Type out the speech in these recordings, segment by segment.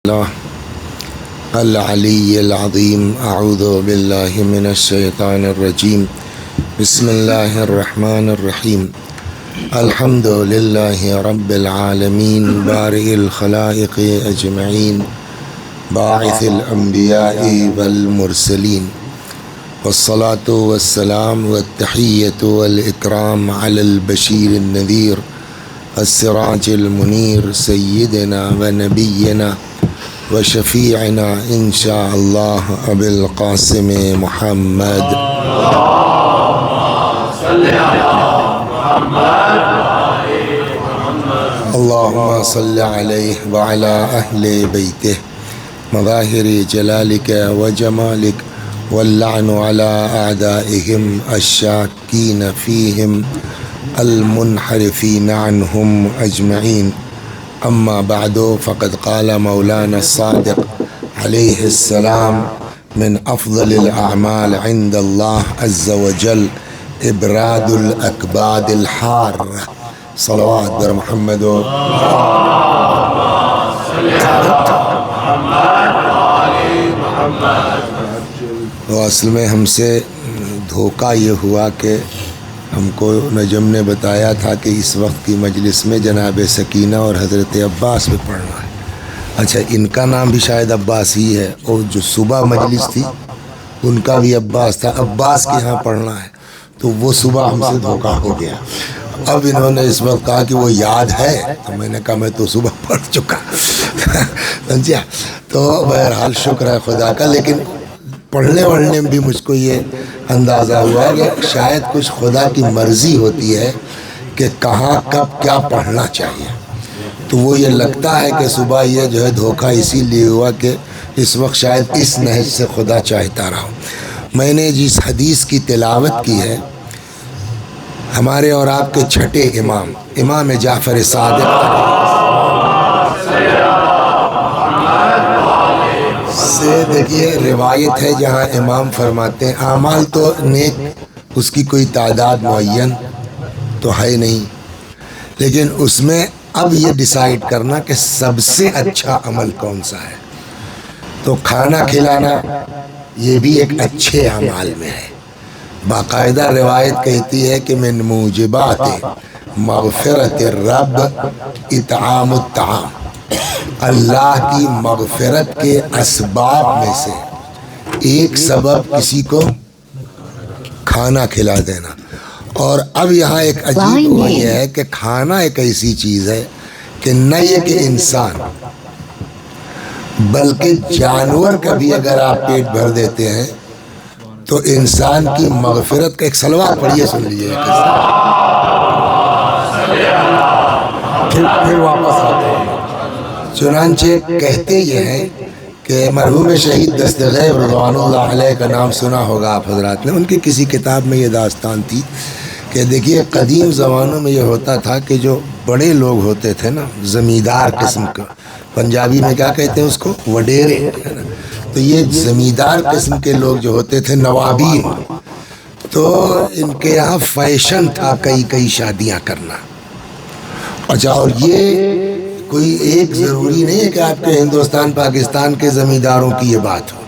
الله العلي العظيم. أعوذ بالله من الشيطان الرجيم. بسم الله الرحمن الرحيم. الحمد لله رب العالمين بارئ الخلائق أجمعين باعث الأنبياء والمرسلين، والصلاة والسلام والتحية والإكرام على البشير النذير السراج المنير سيدنا ونبينا وشفيعنا إن شاء الله أبي القاسم محمد. اللهم صل عليه وعلى أهل بيته مظاهر جلالك وجمالك، واللعن على أعدائهم الشاكين فيهم المنحرفين عنهم أجمعين. أما بعد، فقد قال مولانا الصادق عليه السلام: من أفضل الأعمال عند الله عز وجل إبراد الأكباد الحارة. صلوات بر محمد تو اصل میں ہم سے دھوکہ یہ ہوا کہ ہم کو نجم نے بتایا تھا کہ اس وقت کی مجلس میں جناب سکینہ اور حضرت عباس پہ پڑھنا ہے. اچھا، ان کا نام بھی شاید عباس ہی ہے، اور جو صبح مجلس تھی ان کا بھی عباس تھا. عباس کے ہاں پڑھنا ہے، تو وہ صبح ہم سے دھوکہ ہو گیا. اب انہوں نے اس وقت کہا کہ وہ یاد ہے، تو میں نے کہا میں تو صبح پڑھ چکا. سمجھا؟ تو بہرحال شکر ہے خدا کا. لیکن پڑھنے وڑھنے میں بھی مجھ کو یہ اندازہ ہوا کہ شاید کچھ خدا کی مرضی ہوتی ہے کہ کہاں کب کیا پڑھنا چاہیے. تو وہ یہ لگتا ہے کہ صبح یہ جو ہے دھوکہ اسی لیے ہوا کہ اس وقت شاید اس نہج سے خدا چاہتا رہا. میں نے جس حدیث کی تلاوت کی ہے، ہمارے اور آپ کے چھٹے امام امام جعفر صادق سے دیکھیے روایت ہے جہاں امام فرماتے ہیں اعمال تو نیک اس کی کوئی تعداد معین تو ہے نہیں، لیکن اس میں اب یہ ڈیسائیڈ کرنا کہ سب سے اچھا عمل کون سا ہے. تو کھانا کھلانا یہ بھی ایک اچھے اعمال میں ہے. باقاعدہ روایت کہتی ہے کہ من موجبات مغفرت الرب اطعام الطعام، اللہ کی مغفرت کے اسباب میں سے ایک سبب کسی کو کھانا کھلا دینا. اور اب یہاں ایک عجیب وہ یہ ہے کہ کھانا ایک ایسی چیز ہے کہ نہ یہ کہ انسان بلکہ جانور کا بھی اگر آپ پیٹ بھر دیتے ہیں تو انسان کی مغفرت کا ایک صلوات پڑھیے، سن لیجیے. پھر واپس آتے ہیں. چنانچہ کہتے یہ ہیں کہ مرحوم شہید دستغیب رضوان اللہ علیہ کا نام سنا ہوگا آپ حضرات نے. ان کی کسی کتاب میں یہ داستان تھی کہ دیکھیے قدیم زمانوں میں یہ ہوتا تھا کہ جو بڑے لوگ ہوتے تھے نا، زمیندار قسم کا، پنجابی میں کیا کہتے ہیں اس کو، وڈیرے. تو یہ زمیندار قسم کے لوگ جو ہوتے تھے نوابین، تو ان کے یہاں فیشن تھا کئی شادیاں کرنا. اچھا، اور یہ کوئی ایک ضروری نہیں ہے کہ آپ کے ہندوستان پاکستان کے زمینداروں کی یہ بات ہو.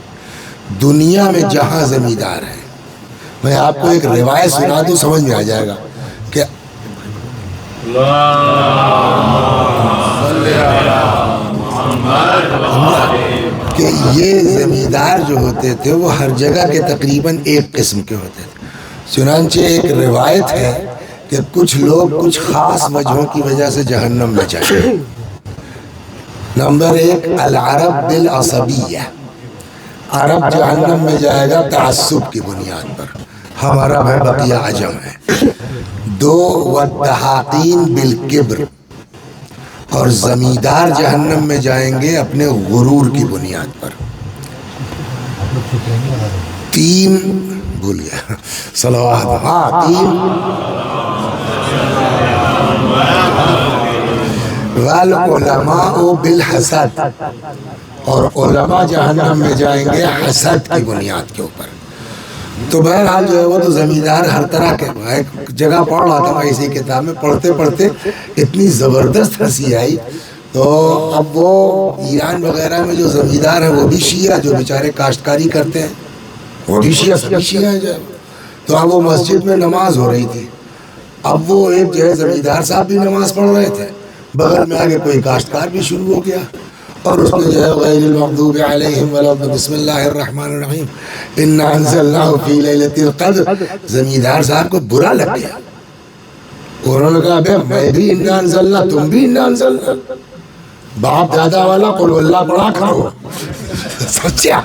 دنیا میں جہاں زمیندار ہیں، میں آپ کو ایک روایت سنا دوں سمجھ میں آ جائے گا کہ یہ زمیندار جو ہوتے تھے وہ ہر جگہ کے تقریباً ایک قسم کے ہوتے تھے. چنانچہ ایک روایت ہے کہ کچھ لوگ کچھ خاص وجہوں کی وجہ سے جہنم میں جائیں. نمبر 1، العرب بالعصبیہ، عرب جہنم میں جائے گا تعصب کی بنیاد پر، ہم عرب ہیں بقیہ عجم ہے. 2، والتحاقین بالکبر، اور زمیندار جہنم میں جائیں گے اپنے غرور کی بنیاد پر. 3، بھول گیا صلوات، 3، والعلماء بالحسد، اور علماء جہنم میں جائیں گے حسد کی بنیاد کے اوپر. تو بہرحال جو ہے وہ تو زمیندار ہر طرح کے. ایک جگہ پڑھ رہا تھا میں اسی کتاب میں، پڑھتے پڑھتے اتنی زبردست ہنسی آئی. تو اب وہ ایران وغیرہ میں جو زمیندار ہیں وہ بھی شیعہ، جو بیچارے کاشتکاری کرتے ہیں وہ بھی شیعہ، سبھی شیعہ ہیں جو. تو اب وہ مسجد میں نماز ہو رہی تھی. اب وہ ایک جو ہے زمیندار صاحب بھی نماز پڑھ رہے تھے، بغل میں آگے کوئی کاشتکار بھی شروع ہو گیا، اور اس میں جو ہے غیر المغضوب علیہم ولا بسم اللہ الرحمن الرحیم انا انزلناہ فی لیلۃ القدر. زمیندار صاحب کو برا لگ گیا. انہوں نے کہا بھائی میں بھی انا انزلنا، تم بھی انا انزلنا، باپ دادا والا قل اللہ پڑھا کرو. سوچا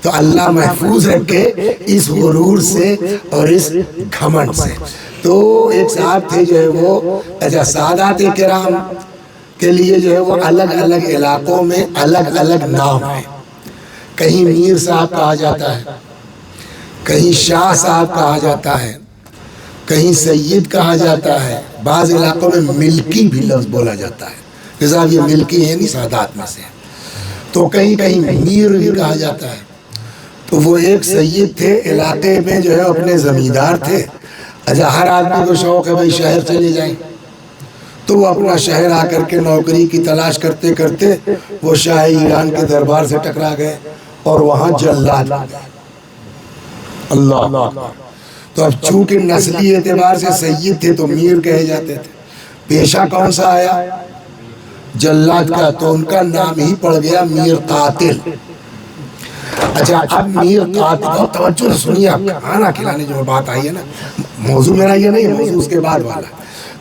تو اللہ محفوظ رکھے اس غرور سے اور اس گھمنڈ سے. تو ایک صاحب تھے جو ہے وہ اچھا سادات کرام کے لیے جو ہے وہ الگ الگ علاقوں میں الگ الگ نام ہیں. کہیں میر صاحب کہا جاتا ہے، کہیں شاہ صاحب کہا جاتا ہے، کہیں سید کہا جاتا ہے، بعض علاقوں میں ملکی بھی لفظ بولا جاتا ہے کہ صاحب یہ ملکی ہے نہیں سادات میں سے. تو کہیں کہیں میر بھی کہا جاتا ہے. تو وہ ایک سید تھے علاقے میں جو ہے اپنے زمیندار تھے. اچھا ہر آدمی کو شوق ہے بھائی شہر چلے جائیں، تو وہ اپنا شہر آ کر کے نوکری کی تلاش کرتے کرتے وہ شاہ ایران کے دربار سے ٹکرا گئے اور وہاں جلاد اللہ. تو اب چونکہ نسلی اعتبار سے سید تھے تو میر کہے جاتے تھے. پیشہ کون سا آیا؟ جلاد کا. تو ان کا نام ہی پڑ گیا میر قاتل. اچھا اب میر قاتل، بہت توجہ سے سنیے، آپ کھانا کھلانے جو بات آئی ہے نا، موضوع میرا یہ نہیں ہے، موضوع اس کے بعد والا.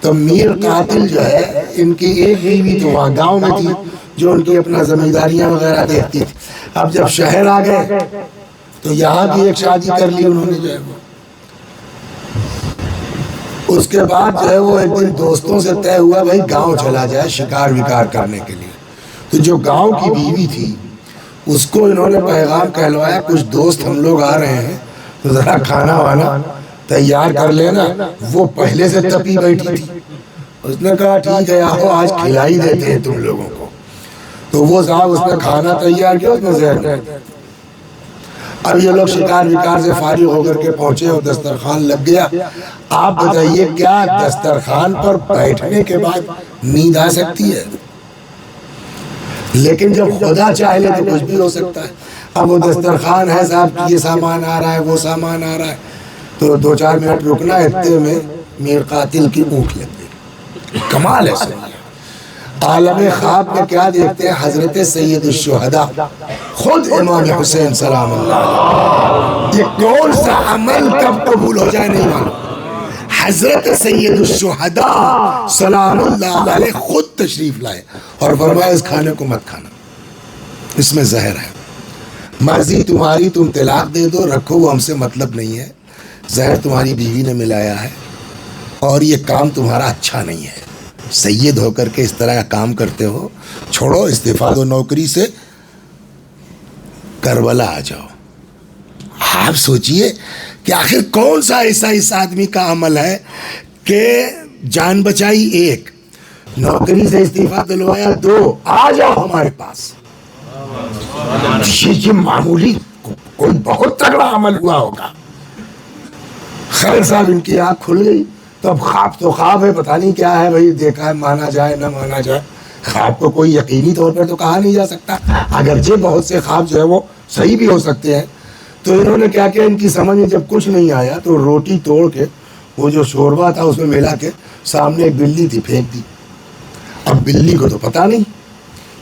تو میر قاتل جو ہے ان کی ایک بیوی تو وہاں گاؤں میں تھی جو ان کی اپنا زمینداریاں وغیرہ دیکھتی تھی. اب جب شہر آ گئے تو یہاں بھی ایک شادی کر لی انہوں نے جو ہے وہ. اس کے بعد جو ہے وہ ایک دن دوستوں سے طے ہوا بھائی گاؤں چلا جائے شکار وکار کرنے کے لیے. تو جو گاؤں کی بیوی تھی اس کو انہوں نے پیغام کہلوایا کچھ دوست ہم لوگ آ رہے ہیں تو ذرا کھانا وانا تیار کر لینا. وہ پہلے سے تپی بیٹھی تھی. اس نے کہا ٹھیک ہے آؤ آج کھلائی دیتے ہیں تم لوگوں کو. تو وہ صاحب اس نے کھانا تیار کیا، اس میں زہر ڈال دیا. اب یہ لوگ شکار وکار سے فارغ ہو کر کے پہنچے اور دسترخوان لگ گیا. آپ بتائیے کیا دسترخوان پر بیٹھنے کے بعد نیند آ سکتی ہے؟ لیکن جب خدا چاہے لے تو کچھ بھی ہو سکتا ہے. اب وہ دسترخوان ہے صاحب، یہ سامان آ رہا ہے وہ سامان آ رہا ہے، تو 2-4 منٹ رکنا. اتنے میں میر قاتل کی اونٹ لگ گئی. کمال ہے سنیے. عالم خواب میں کیا دیکھتے ہیں؟ حضرت سید الشہداء خود امام حسین سلام اللہ علیہ. یہ کون سا عمل کب قبول ہو جائے نہیں معلوم. حضرت سید الشہداء سلام اللہ علیہ خود تشریف لائے اور فرمایا اس کھانے کو مت کھانا، اس میں زہر ہے. مرضی تمہاری، تم طلاق دے دو، رکھو، وہ ہم سے مطلب نہیں ہے. زہر تمہاری بیوی نے ملایا ہے اور یہ کام تمہارا اچھا نہیں ہے. سید ہو کر کے اس طرح کا کام کرتے ہو، چھوڑو، استعفا دو نوکری سے، کربلا آ جاؤ. آپ سوچئے کہ آخر کون سا ایسا اس آدمی کا عمل ہے کہ جان بچائی 1، نوکری سے استعفا دلوایا 2، آ جاؤ ہمارے پاس. یہ معمولی کوئی بہت تگڑا عمل ہوا ہوگا. خیر صاحب ان کی آنکھ کھل گئی. تو اب خواب تو خواب ہے، پتہ نہیں کیا ہے بھائی، دیکھا ہے، مانا جائے نہ مانا جائے. خواب کو کوئی یقینی طور پر تو کہا نہیں جا سکتا، اگرچہ بہت سے خواب جو ہے وہ صحیح بھی ہو سکتے ہیں. تو انہوں نے کیا کیا، ان کی سمجھ میں جب کچھ نہیں آیا تو روٹی توڑ کے وہ جو شوربہ تھا اس میں ملا کے سامنے ایک بلی تھی پھینک دی. اب بلی کو تو پتہ نہیں،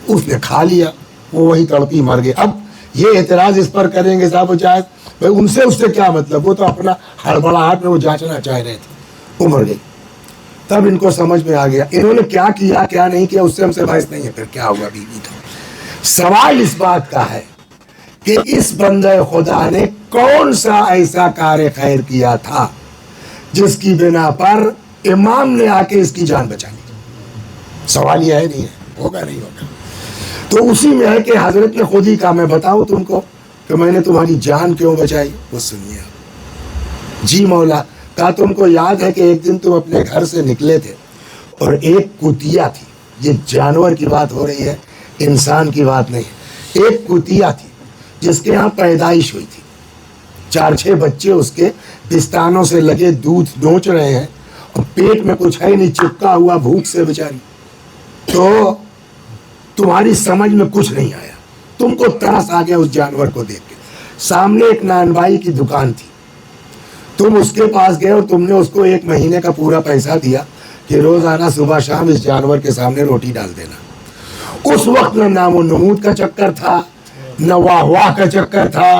اس نے کھا لیا، وہ وہی تڑپی مر گئی. اب یہ اعتراض اس پر کریں گے صاحب جائز بھائی ان سے اس سے کیا مطلب، وہ تو اپنا ہڑبڑاہٹ میں وہ جانچنا چاہ رہے تھے، وہ مر گئی. تب ان کو سمجھ میں آ گیا انہوں نے کیا کیا کیا نہیں کیا، اس سے ہم سے بحث نہیں ہے. پھر کیا ہوا بیوی کا سوال اس بات کا ہے کہ اس بندہ خدا نے کون سا ایسا کار خیر کیا تھا جس کی بنا پر امام نے آ کے اس کی جان بچا لی. سوال یہ ہے نہیں ہے، ہوگا نہیں ہوگا. تو اسی میں ہے کہ حضرت نے خود ہی کہا میں بتاؤں تم کو کہ میں نے تمہاری جان کیوں بچائی. وہ سنیے آپ. جی مولا. کہا تم کو یاد ہے کہ ایک دن تم اپنے گھر سے نکلے تھے اور ایک کتیا تھی، یہ جانور کی بات ہو رہی ہے انسان کی بات نہیں. ایک کتیا تھی جس کے ہاں پیدائش ہوئی تھی، 4-6 بچے اس کے پستانوں سے لگے دودھ نوچ رہے ہیں اور پیٹ میں کچھ ہے نہیں، چپکا ہوا بھوک سے بیچاری. تو تمہاری سمجھ میں کچھ نہیں آیا، تم کو ترس آ گیا اس جانور کو دیکھ کے. سامنے ایک نانبائی کی دکان تھی، تم اس کے پاس گئے اور تم نے اس کو 1 مہینے کا پورا پیسہ دیا کہ روزانہ صبح شام اس جانور کے سامنے روٹی ڈال دینا. اس وقت نہ نام و نمود کا چکر تھا، نہ واہ واہ کا چکر تھا،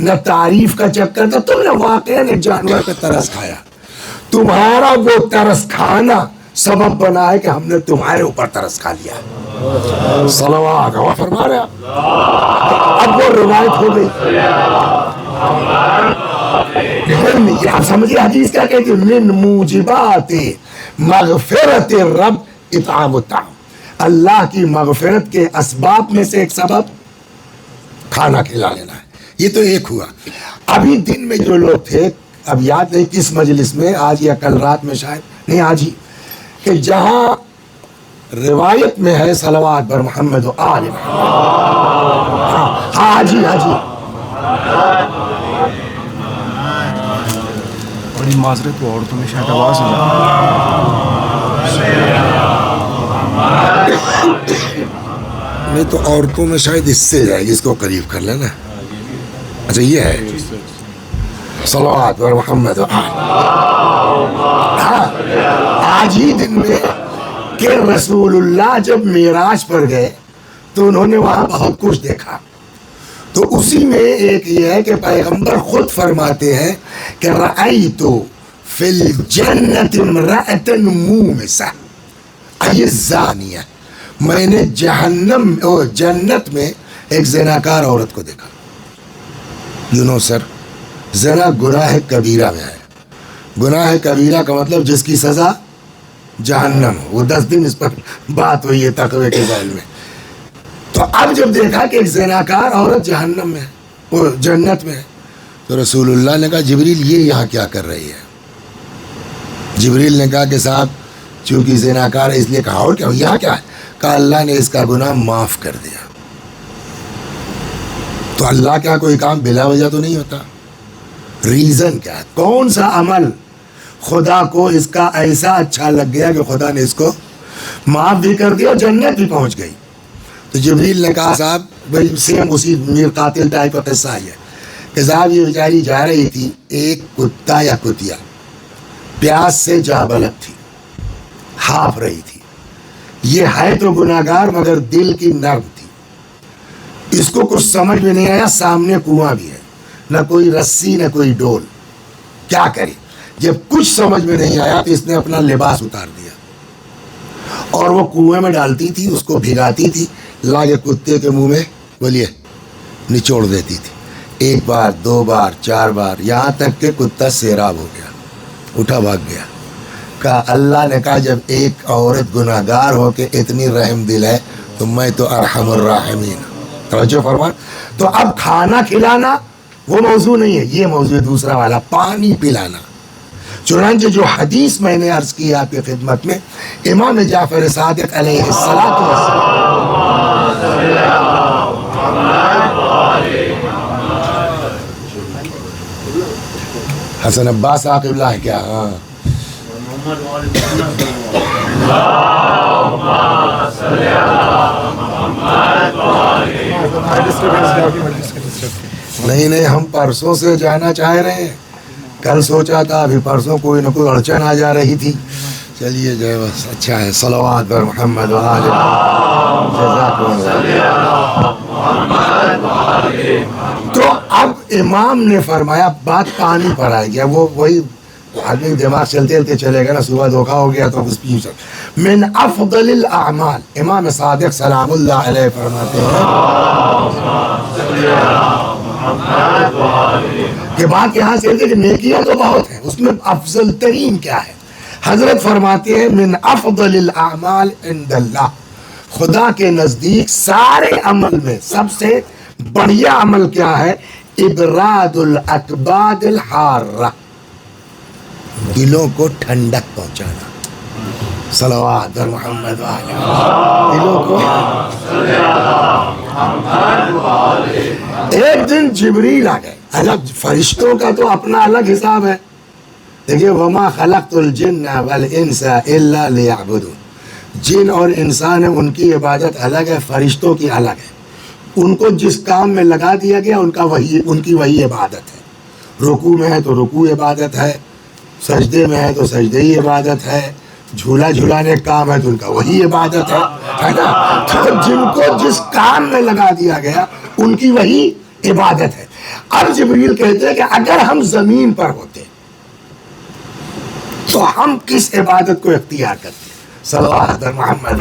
نہ تعریف کا چکر تھا. تم نے واقعا ایک جانور کا ترس کھایا. تمہارا وہ ترس کھانا سبب بنا ہے کہ ہم نے تمہارے اوپر ترس کھا لیا. صلوات ہوا فرما رہے آپ. اب وہ روایت ہو گئی. آپ سمجھیے حدیث کیا کہتی ہے؟ من موجبات مغفرت رب اطعام الطعام. اللہ کی مغفرت کے اسباب میں سے ایک سبب کھانا کھلا لینا ہے. یہ تو ایک ہوا. ابھی دن میں جو لوگ تھے، اب یاد نہیں کس مجلس میں، آج یا کل رات میں شاید نہیں، آج ہی، کہ جہاں روایت میں ہے صلوات بر محمد و آل محمد. ہاں جی ہاں جی. بڑی معذرت، وہ عورتوں میں شاید آواز ہے. نہیں تو عورتوں میں شاید اس سے جائے گی، اس کو قریب کر لینا. اچھا یہ ہے صلوات بر محمد و آل. آج ہی دن میں کہ رسول اللہ جب معراج پر گئے تو انہوں نے وہاں بہت کچھ دیکھا. تو اسی میں ایک یہ ہے کہ پیغمبر خود فرماتے ہیں کہ رأیت فی الجنت امرأة مومسہ ای الزانیہ. میں نے جنت میں ایک زناکار عورت کو دیکھا. یو نو سر، زنا گناہ کبیرہ میں ہے. گناہ کبیرہ کا مطلب جس کی سزا جہنم ہو. وہ 10 دن اس پر بات ہوئی ہے تقوی کے ذیل میں. تو اب جب دیکھا کہ ایک زناکار عورت جہنم میں ہے، وہ جنت میں ہے، تو رسول اللہ نے کہا جبریل یہ یہاں کیا کر رہی ہے؟ جبریل نے کہا کہ صاحب چونکہ زناکار ہے اس لیے. کہا اور کیا یہاں کیا ہے؟ کہا اللہ نے اس کا گناہ معاف کر دیا. تو اللہ کیا کوئی کام بلا وجہ تو نہیں ہوتا؟ ریزن کیا ہے؟ کون سا عمل خدا کو اس کا ایسا اچھا لگ گیا کہ خدا نے اس کو معاف بھی کر دیا اور جنت بھی پہنچ گئی. تو جبریل نے کہا صاحب بھائی سیم اسی میر قاتل ٹائپ کا قصہ ہے کہ صاحب یہ بیچاری جا رہی تھی، ایک کتا یا کتیا پیاس سے جا بلک تھی، ہاف رہی تھی. یہ ہے تو گناہگار مگر دل کی نرم تھی. اس کو کچھ سمجھ میں نہیں آیا، سامنے کنواں بھی ہے، نہ کوئی رسی نہ کوئی ڈول. کیا کرے؟ جب کچھ سمجھ میں نہیں آیا تو اس نے اپنا لباس اتار دیا اور وہ کنویں میں ڈالتی تھی، اس کو بھگاتی تھی، لا کے کتے کے منہ میں بولیے نچوڑ دیتی تھی. 1 بار 2 بار 4 بار، یہاں تک کہ کتا سیراب ہو گیا، اٹھا بھاگ گیا. کہا اللہ نے کہا جب ایک عورت گناہگار ہو کے اتنی رحم دل ہے تو میں تو ارحم الراحمین. توجہ فرما. تو اب کھانا کھلانا وہ موضوع نہیں ہے، یہ موضوع دوسرا والا، پانی پلانا. چنانچہ جو حدیث میں نے عرض کی آپ کی خدمت میں، امام جعفر صادق علیہ الصلوۃ حسن عباس عاقب اللہ ہے کیا؟ ہاں نہیں ہم پرسوں سے جانا چاہ رہے ہیں، کل سوچا تھا، ابھی پرسوں کوئی نہ کوئی اڑچن آ جا رہی تھی. چلیے جو ہے بس اچھا ہے. صلوات بر محمد و آل محمد. تو اب امام نے فرمایا بات پانی پر آئے گیا. وہ وہی آدمی دماغ چلتے چلے گا نا، صبح دھوکا ہو گیا تو اس پیچھے من افضل الاعمال. امام صادق سلام اللہ علیہ فرماتے ہیں کہ بات یہاں سے کہ نیکیاں تو بہت ہیں، اس میں افضل ترین کیا ہے؟ حضرت فرماتے ہیں من افضل الاعمال عند اللہ، خدا کے نزدیک سارے عمل میں سب سے بڑھیا عمل کیا ہے؟ ابراد الاکباد الحارہ، دلوں کو ٹھنڈک پہنچانا. صلوات بر محمد دلوں کو. ایک دن جبریل آ گئے. الگ فرشتوں کا تو اپنا الگ حساب ہے. دیکھیے وما خلقت الجن والانس الا لیعبدون. جن اور انسان ہیں ان کی عبادت الگ ہے، فرشتوں کی الگ ہے. ان کو جس کام میں لگا دیا گیا ان کی وہی عبادت ہے. رکوع میں ہے تو رکوع عبادت ہے، سجدے میں ہے تو سجدے ہی عبادت ہے، جھولا جھولانے کا کام ہے تو ان کا وہی عبادت ہے نا. تو جن کو جس کام میں لگا دیا گیا ان کی وہی عبادت ہے. اب جبریل کہتے ہیں کہ اگر ہم زمین پر ہوتے تو ہم کس عبادت کو اختیار کرتے؟ صلوات محمد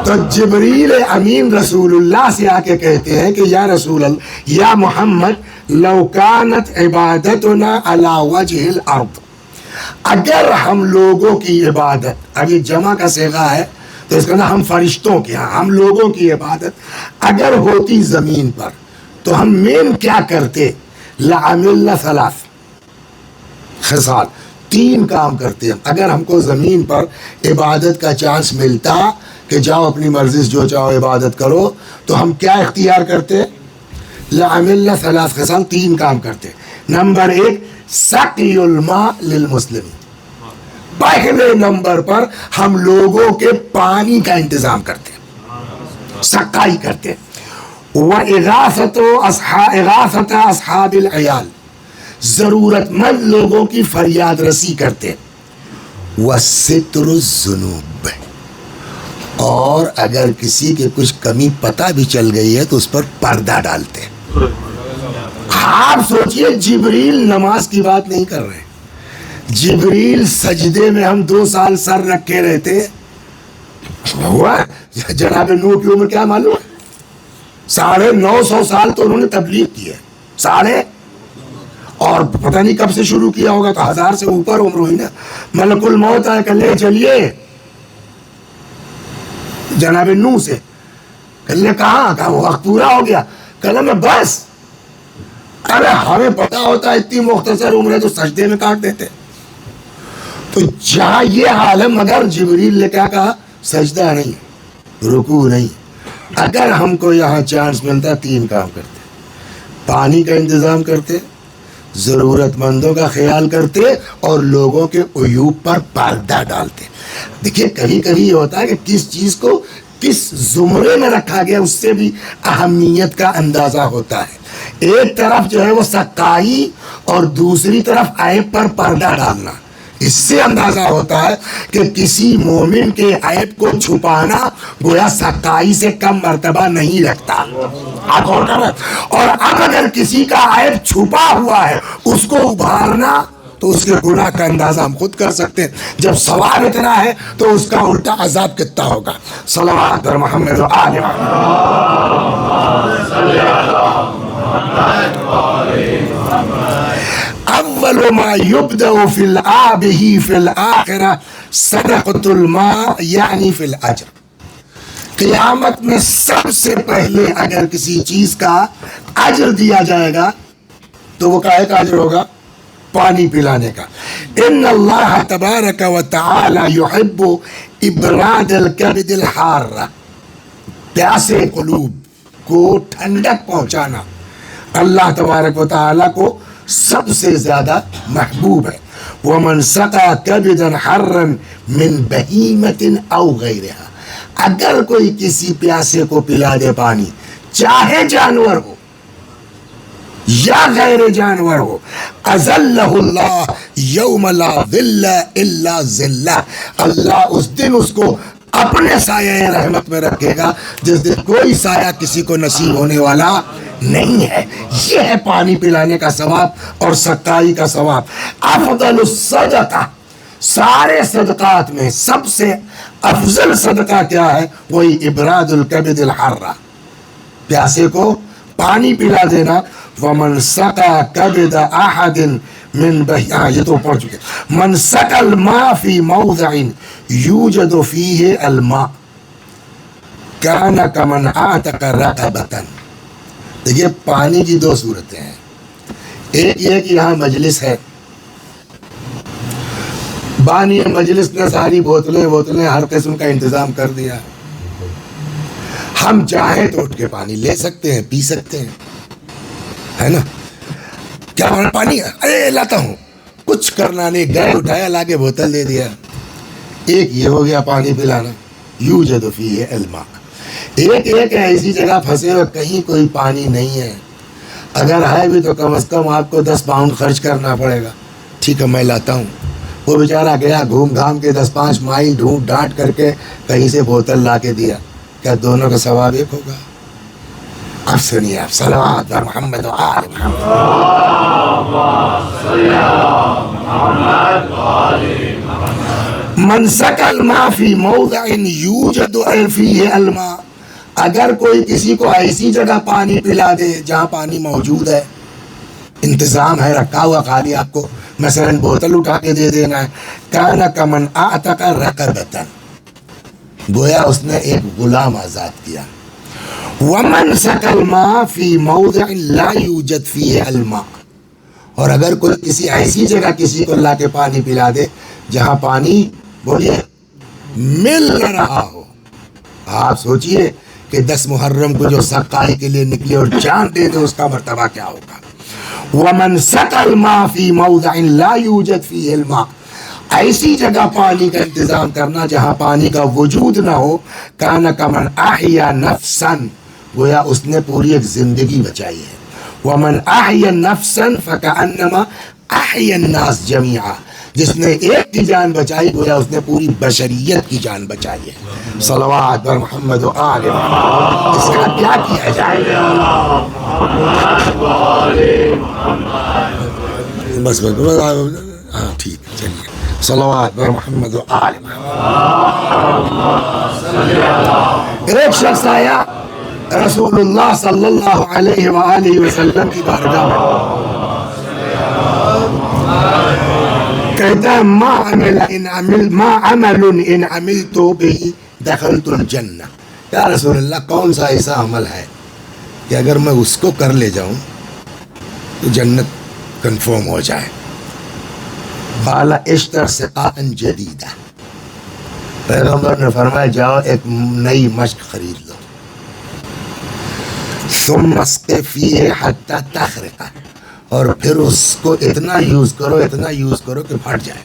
تو جبریل امین رسول اللہ سے آ کے کہتے ہیں کہ یا رسول اللہ، یا محمد، لو کانت عبادتنا علی وجہ الارض، اگر ہم لوگوں کی عبادت، اب یہ جمع کا صیغہ ہے تو اس کا نا ہم فرشتوں کی، ہم لوگوں کی عبادت اگر ہوتی زمین پر تو ہم مین کیا کرتے؟ لعملنا ثلاث خصال، 3 کام کرتے ہیں. اگر ہم کو زمین پر عبادت کا چانس ملتا کہ جاؤ اپنی مرضی سے جو چاہو عبادت کرو، تو ہم کیا اختیار کرتے؟ لعملنا ثلاث خصال، 3 کام کرتے. نمبر 1، سقی الماء للمسلمین، پہلے نمبر پر ہم لوگوں کے پانی کا انتظام کرتے، سقائی کرتے. وَإِغَاثَةَ أَصْحَابِ الْعِيَالِ، ضرورت مند لوگوں کی فریاد رسی کرتے. وَسِتْرُ الذُّنُوبِ، اور اگر کسی کے کچھ کمی پتہ بھی چل گئی ہے تو اس پر پردہ ڈالتے. آپ سوچئے جبریل نماز کی بات نہیں کر رہے، جبریل سجدے میں ہم 2 سال سر رکھے رہتے. ہوا جناب نوح کی عمر کیا معلوم ہے؟ 950 سال تو انہوں نے تبلیغ کی ہے، اور پتہ نہیں کب سے شروع کیا ہوگا، تو 1000 سے اوپر عمر ہوئی نا. ملک الموت آئے کہ لے چلیے جناب نوح سے، کہنے کہاں، کہا وہ وقت پورا ہو گیا، کہنے میں بس. ارے ہمیں پتا ہوتا اتنی مختصر عمر ہے تو سجدے میں کاٹ دیتے. تو جہاں یہ حال ہے، مگر جبریل نے کیا کہا؟ سجدہ نہیں، رکوع نہیں. اگر ہم کو یہاں چانس ملتا 3 کام کرتے، پانی کا انتظام کرتے، ضرورت مندوں کا خیال کرتے، اور لوگوں کے عیوب پر پردہ ڈالتے. دیکھیے کبھی کبھی یہ ہوتا ہے کہ کس چیز کو کس زمرے میں رکھا گیا اس سے بھی اہمیت کا اندازہ ہوتا ہے. ایک طرف جو ہے وہ سقائی اور دوسری طرف عیب پر پردہ ڈالنا، اس سے اندازہ ہوتا ہے کہ کسی مومن کے عیب کو چھپانا گویا سقائی سے کم مرتبہ نہیں رکھتا. اور اب اگر کسی کا عیب چھپا ہوا ہے اس کو ابھارنا تو اس کے گناہ کا اندازہ ہم خود کر سکتے ہیں. جب ثواب اتنا ہے تو اس کا الٹا عذاب کتنا ہوگا. صلوات بر محمد و آل اول ما یبدأ فی الآبہ فی الآخرہ صدقۃ الماء یعنی فی الاجر. قیامت میں سب سے پہلے اگر کسی چیز کا اجر دیا جائے گا تو وہ کاہے کا اجر ہوگا؟ پانی پلانے کا. ان اللہ تبارک و تعالی یحب ابراد الکبد الحارہ، پیاسے قلوب کو ٹھنڈک پہنچانا اللہ تبارک و تعالی کو سب سے زیادہ محبوب ہے. وَمَنْ سَقَى كَبِدًا حَرًّا مِنْ بَهِيمَةٍ أَوْ غَيْرِهَا، اگر کوئی کسی پیاسے کو پلا دے پانی، چاہے جانور ہو یا غیر جانور ہو، أَذَلَّهُ اللَّهُ يَوْمَ لَا ظِلَّ إِلَّا ظِلَّهُ، اللہ اس دن اس کو اپنے سایہ رحمت میں رکھے گا جس دن کوئی سایہ کسی کو نصیب ہونے والا نہیں ہے. یہ ہے پانی پلانے کا ثواب اور سقائی کا ثواب. افضل الصدقہ، سارے صدقات میں سب سے افضل صدقہ کیا ہے؟ وہی ابراد الکبد الحرہ، پیاسے کو پانی پلا دینا. ومن سقى كبد احد من یہ تو پڑھ چکے. من سقى الماء في موضع يوجد فيه الماء كان كمن اعتق رقبة. دیکھیے پانی کی 2 صورتیں ہیں. ایک یہ کہ یہاں مجلس ہے، بانی مجلس نے ساری بوتلیں ہر قسم کا انتظام کر دیا، ہم چاہیں تو اٹھ کے پانی لے سکتے ہیں، پی سکتے ہیں، ہے نا. کیا پانی؟ ارے لاتا ہوں. کچھ کرنا نہیں، گئے اٹھایا لا کے بوتل دے دیا. ایک یہ ہو گیا پانی پلانا، یوجد فیہ الماء. ایک ایسی جگہ پھنسے ہوئے کہیں کوئی پانی نہیں ہے، اگر ہے بھی تو کم از کم آپ کو 10 پاؤنڈ خرچ کرنا پڑے گا. ٹھیک ہے میں لاتا ہوں. وہ بیچارہ گیا گھوم گھام کے 10-5 مائل ڈھونڈ ڈانٹ کر کے کہیں سے بوتل لا کے دیا. کیا دونوں کا ثواب ایک ہوگا؟ اب سنیے آپ صلوات بر محمد و آل محمد. من سقى الماء في موضع يوجد فيه الماء. اگر کوئی کسی کو ایسی جگہ پانی پلا دے جہاں پانی موجود ہے، انتظام ہے رکھا ہوا، خالی آپ کو مثلا بوتل اٹھا کے دے دینا ہے. کان کمن اعتق رقبۃ، گویا اس نے ایک غلام آزاد کیا. ومن سقى الماء في موضع لا يوجد فيه الماء، اور اگر کوئی کسی ایسی جگہ کسی کو لا کے پانی پلا دے جہاں پانی بولیے مل نہ رہا ہو. آپ سوچئے کہ 10 محرم کو جو سقائی کے لیے نکلے اور جان دے دے اس کا مرتبہ کیا ہوگا. ومن سقى الماء في موضع لا يوجد فيه الماء، ایسی جگہ پانی کا انتظام کرنا جہاں پانی کا وجود نہ ہو. کان کمن احیا نفسا، گویا اس نے پوری ایک زندگی بچائی ہے. ومن احیا نفسا فکأنما احیا الناس جميعا، جس نے ایک کی جان بچائی گویا اس نے پوری بشریت کی جان بچائی ہے. صلوات بر محمد و آل محمد. اس کا کیا کیا جائے؟ بس ہاں ٹھیک ہے چلیے. صلوات بر محمد و آل محمد. ایک شخص آیا رسول اللہ صلی اللہ علیہ وآلہ وسلم کی بارگاہ میں، کہتا ہے ما عمل ان عملت به دخلت الجنہ. یا رسول اللہ کون سا ایسا عمل ہے کہ اگر میں اس کو کر لے جاؤں تو جنت کنفرم ہو جائے. قال اشتر سقاء جدیدہ، پیغمبر نے فرمایا جاؤ ایک نئی مشق خرید لو. ثم اسق فیہ حتی تخرق، اور پھر اس کو اتنا یوز کرو کہ پھٹ جائے.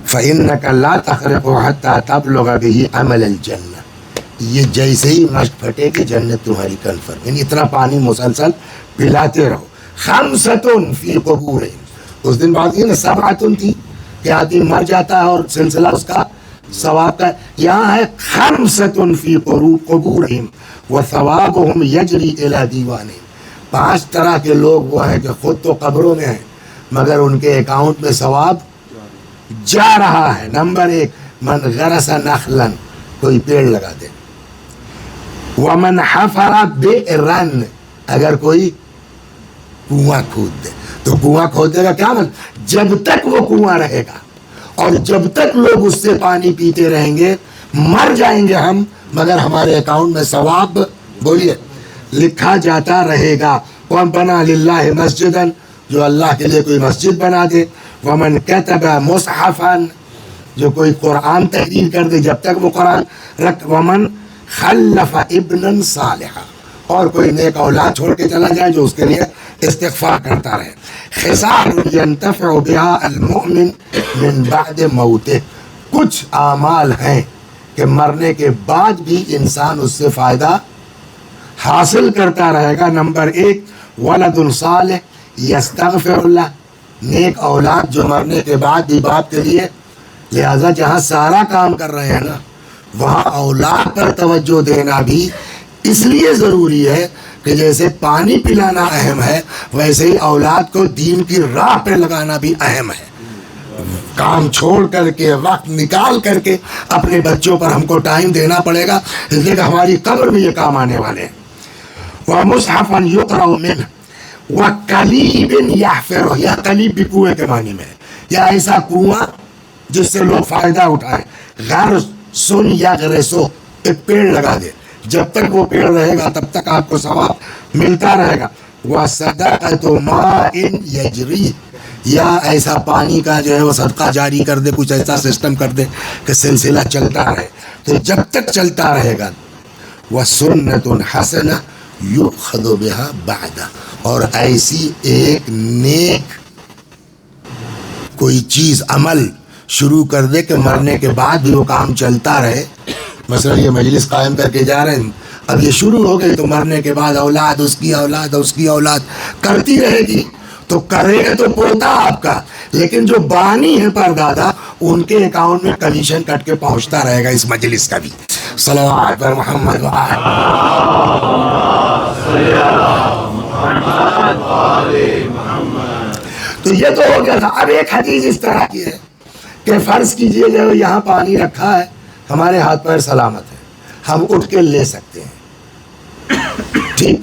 فإنک لا تخرق حتی تبلغ به عمل الجنہ، یہ جیسے ہی مشق پھٹے کہ جنت تمہاری کنفرم. یعنی اتنا پانی مسلسل پلاتے رہو. خمسۃ فی قبورہم، اس دن بات یہ نا سبعۃ تھی کہ آدمی مر جاتا ہے اور سلسلہ اس کا ثواب کا. یہاں ہے خمسۃ فی قبورہم وثوابہم یجری الی دیوانہم. 5 طرح کے لوگ وہ ہیں کہ خود تو قبروں میں ہیں مگر ان کے اکاؤنٹ میں ثواب جا رہا ہے. نمبر 1 من غرس نخلا، کوئی پیڑ لگا دے. ومن حفر بئرا، اگر کوئی کنواں کھود دے. تو کنواں کھودنے کا کیا مطلب؟ جب تک وہ کنواں رہے گا اور جب تک لوگ اس سے پانی پیتے رہیں گے مر جائیں گے ہم مگر ہمارے اکاؤنٹ میں ثواب بولیے لکھا جاتا رہے گا. ومن بنا للہ مسجدا، جو اللہ کے لیے کوئی مسجد بنا دے. ومن کتب مصحفا، جو کوئی قرآن تحریر کر دے جب تک وہ قرآن رکھ. ومن خلف ابنا صالحا، اور کوئی نیک اولاد چھوڑ کے چلا جائے جو اس کے لیے استغفار کرتا رہے. خصال ينتفع بها المؤمن من بعد موته، کچھ اعمال ہیں کہ مرنے کے بعد بھی انسان اس سے فائدہ حاصل کرتا رہے گا. نمبر 1 ولد صالح یستغفر اللہ، نیک اولاد جو مرنے کے بعد بھی باپ کے لیے. لہذا جہاں سارا کام کر رہے ہیں نا وہاں اولاد پر توجہ دینا بھی اس لیے ضروری ہے کہ جیسے پانی پلانا اہم ہے ویسے ہی اولاد کو دین کی راہ پہ لگانا بھی اہم ہے. کام چھوڑ کر کے وقت نکال کر کے اپنے بچوں پر ہم کو ٹائم دینا پڑے گا، اس لیے کہ ہماری قبر میں یہ کام آنے والے ہیں. وَمُصْحَفًا يُقْرَأُ مِنْهُ وَقَلِيبٍ يَحْفِرُهُ، یا قلیب بھی کنویں کے معنی میں ہے، یا ایسا کنواں جس سے لوگ فائدہ اٹھائیں. غرس یغرسو، ایک پیڑ لگا دے، جب تک وہ پیڑ رہے گا تب تک آپ کو ثواب ملتا رہے گا. وَصَدَقَةُ مَاءٍ يَجْرِي، یا ایسا پانی کا جو ہے وہ صدقہ جاری کر دے، کچھ ایسا سسٹم کر دے کہ سلسلہ چلتا رہے. تو جب تک چلتا رہے گا. وَسُنَّةٌ حَسَنَةٌ يُؤْخَذُ بِهَا بَعْدَ، اور ایسی ایک نیک کوئی چیز عمل شروع کر دے کہ مرنے کے بعد بھی وہ کام چلتا رہے. مثلا یہ مجلس قائم کر کے جا رہے ہیں, اب یہ شروع ہو گئی تو مرنے کے بعد اولاد اس کی اولاد کرتی رہے گی, تو کرے گا تو پوتا آپ کا, لیکن جو بانی ہے پردادا ان کے اکاؤنٹ میں کمیشن کٹ کے پہنچتا رہے گا اس مجلس کا بھی. صلوات پر محمد تو یہ تو ہو گیا تھا. اب ایک حدیث اس طرح کی ہے کہ فرض کیجئے جو یہاں پانی رکھا ہے, ہمارے ہاتھ پیر سلامت ہے, ہم اٹھ کے لے سکتے ہیں, ٹھیک.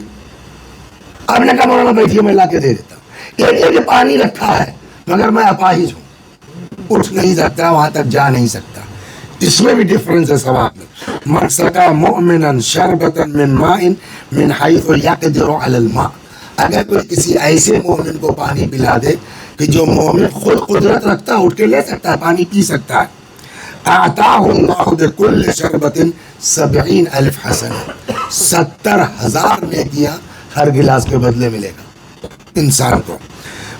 اب نے کہا مولانا بیٹھیے میں لا کے دے دیتا ہوں. ایک یہ کہ پانی رکھا ہے مگر میں اپاہج ہوں, اٹھ نہیں سکتا, وہاں تک جا نہیں سکتا. اس میں بھی ڈفرنس ہے ثواب میں. من سقا مؤمنا شربتا من ماء من حيث يقدر على الماء, اگر کوئی کسی ایسے مومن کو پانی پلا دے کہ جو مومن خود قدرت رکھتا ہے, اٹھ کے لے سکتا ہے, پانی پی سکتا ہے, اعطاه الله بكل شربة 70,000 حسنة, 70,000 نیکیاں ہر گلاس کے بدلے ملے گا انسان کو.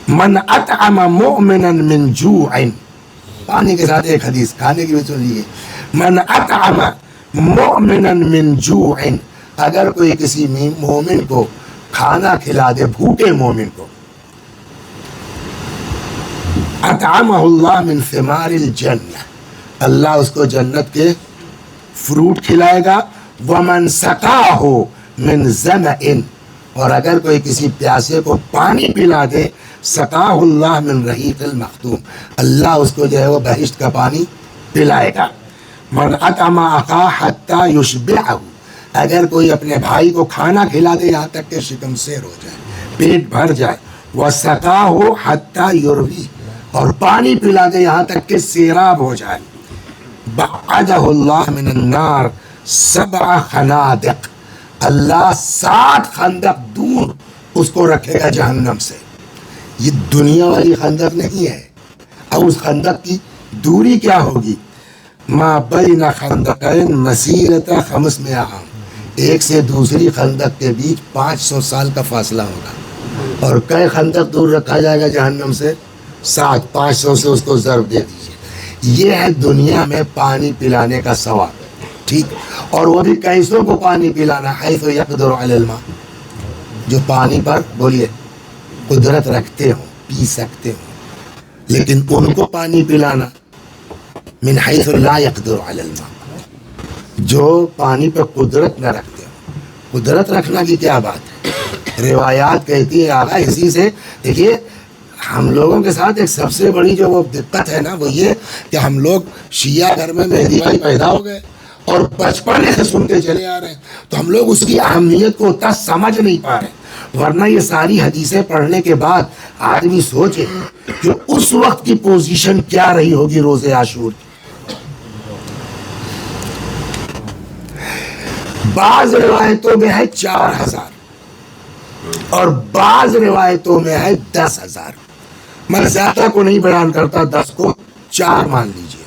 من اطعم مؤمنا من جوع, پانی کے ساتھ ایک حدیث کھانے کی بھی سنیے. من اطعم مؤمنا من جوع, اگر کوئی کسی مومن کو کھانا کھلا دے, بھوکے مومن کو, اطعمہ اللہ من ثمار الجنہ, اللہ اس کو جنت کے فروٹ کھلائے گا. ومن سقاہ من ظمأ, اور اگر کوئی کسی پیاسے کو پانی پلا دے, سقاہ اللہ من رحیق المختوم, اللہ اس کو جو ہے وہ بہشت کا پانی پلائے گا. من اطعم اخاہ حتی یشبعہ, اگر کوئی اپنے بھائی کو کھانا کھلا دے یہاں تک کہ شکم سیر ہو جائے, پیٹ بھر جائے. وسقاہ حتی یروی, اور پانی پلا دے یہاں تک کہ سیراب ہو جائے. بعدہ اللہ من النار 7 خنادق, اللہ 7 خندق دور اس کو رکھے گا جہنم سے. یہ دنیا والی خندق نہیں ہے. اب اس خندق کی دوری کیا ہوگی؟ ما بین خندقین مسیرت 500 عام, ایک سے دوسری خندق کے بیچ 500 سال کا فاصلہ ہوگا. اور کئی خندق دور رکھا جائے گا جہنم سے؟ 7. 500 سے اس کو ضرب دے دیجیے. یہ ہے دنیا میں پانی پلانے کا ثواب, ٹھیک. اور وہ بھی کیسوں کو پانی پلانا؟ حیث یقدر علی الماء, جو پانی پر بولیے قدرت رکھتے ہوں, پی سکتے ہوں, لیکن ان کو پانی پلانا من حیث لا یقدر علی الماء, جو پانی پہ قدرت نہ رکھتے ہوں. قدرت رکھنا کی کیا بات ہے؟ روایات کہتی ہے آقا اسی سے. دیکھیے ہم لوگوں کے ساتھ ایک سب سے بڑی جو وہ دقت ہے نا, وہ یہ کہ ہم لوگ شیعہ گھر میں مہدی بھائی پیدا ہو گئے اور بچپن سے سنتے چلے آ رہے ہیں, تو ہم لوگ اس کی اہمیت کو اتنا سمجھ نہیں پا رہے. ورنہ یہ ساری حدیثیں پڑھنے کے بعد آدمی سوچے کہ اس وقت کی پوزیشن کیا رہی ہوگی روز عاشور کی. بعض روایتوں میں ہے 4,000 اور بعض روایتوں میں ہے 10,000. میں زیادہ کو نہیں بیان کرتا, 10 کو 4 مان لیجئے.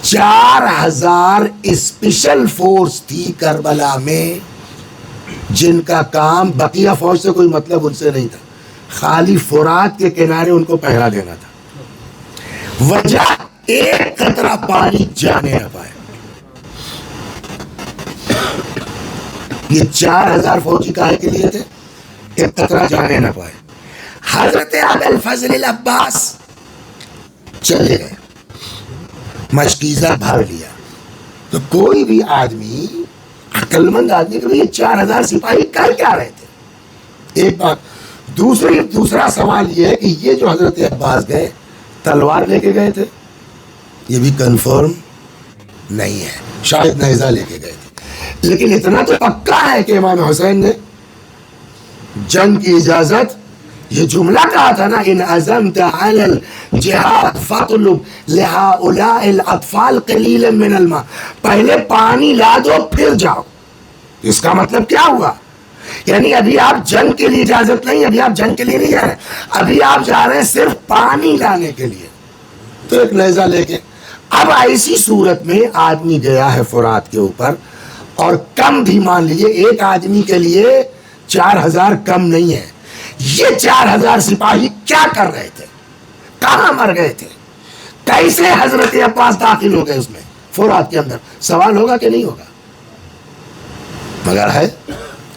4,000 اسپیشل فورس تھی کربلا میں, جن کا کام بقیہ فوج سے کوئی مطلب ان سے نہیں تھا, خالی فرات کے کنارے ان کو پہرا دینا تھا. وجہ ایک قطرہ پانی جانے نہ پائے. یہ 4,000 فوجی کاہے کے لیے تھے؟ ایک قطرہ جانے نہ پائے. حضرت ابو الفضل العباس چلے گئے, مشکیزہ بھر لیا. تو کوئی بھی آدمی, عقل مند آدمی, کہ یہ 4,000 سپاہی کر کیا رہے تھے؟ ایک بات. دوسرا سوال یہ ہے کہ یہ جو حضرت عباس گئے تلوار لے کے گئے تھے؟ یہ بھی کنفرم نہیں ہے, شاید نیزہ لے کے گئے تھے. لیکن اتنا تو پکا ہے کہ امام حسین نے جنگ کی اجازت, یہ جملہ کہا تھا نا, ان عزمت علی الجہاد فاطلب لہؤلاء الاطفال قلیلا من الماء, پہلے پانی لا دو پھر جاؤ. اس کا مطلب کیا ہوا؟ یعنی ابھی آپ جنگ کے لیے اجازت نہیں, ابھی آپ جنگ کے لیے نہیں جا رہے, ابھی آپ جا رہے ہیں صرف پانی لانے کے لیے. تو ایک نیزہ لے کے. اب ایسی صورت میں آدمی گیا ہے فرات کے اوپر, اور کم بھی مان لیجیے ایک آدمی کے لیے 4,000 کم نہیں ہے. یہ 4,000 سپاہی کیا کر رہے تھے؟ کہاں مر گئے تھے؟ کیسے حضرت عباس داخل ہو گئے اس میں فرات کے اندر؟ سوال ہوگا کہ نہیں ہوگا؟ مگر ہے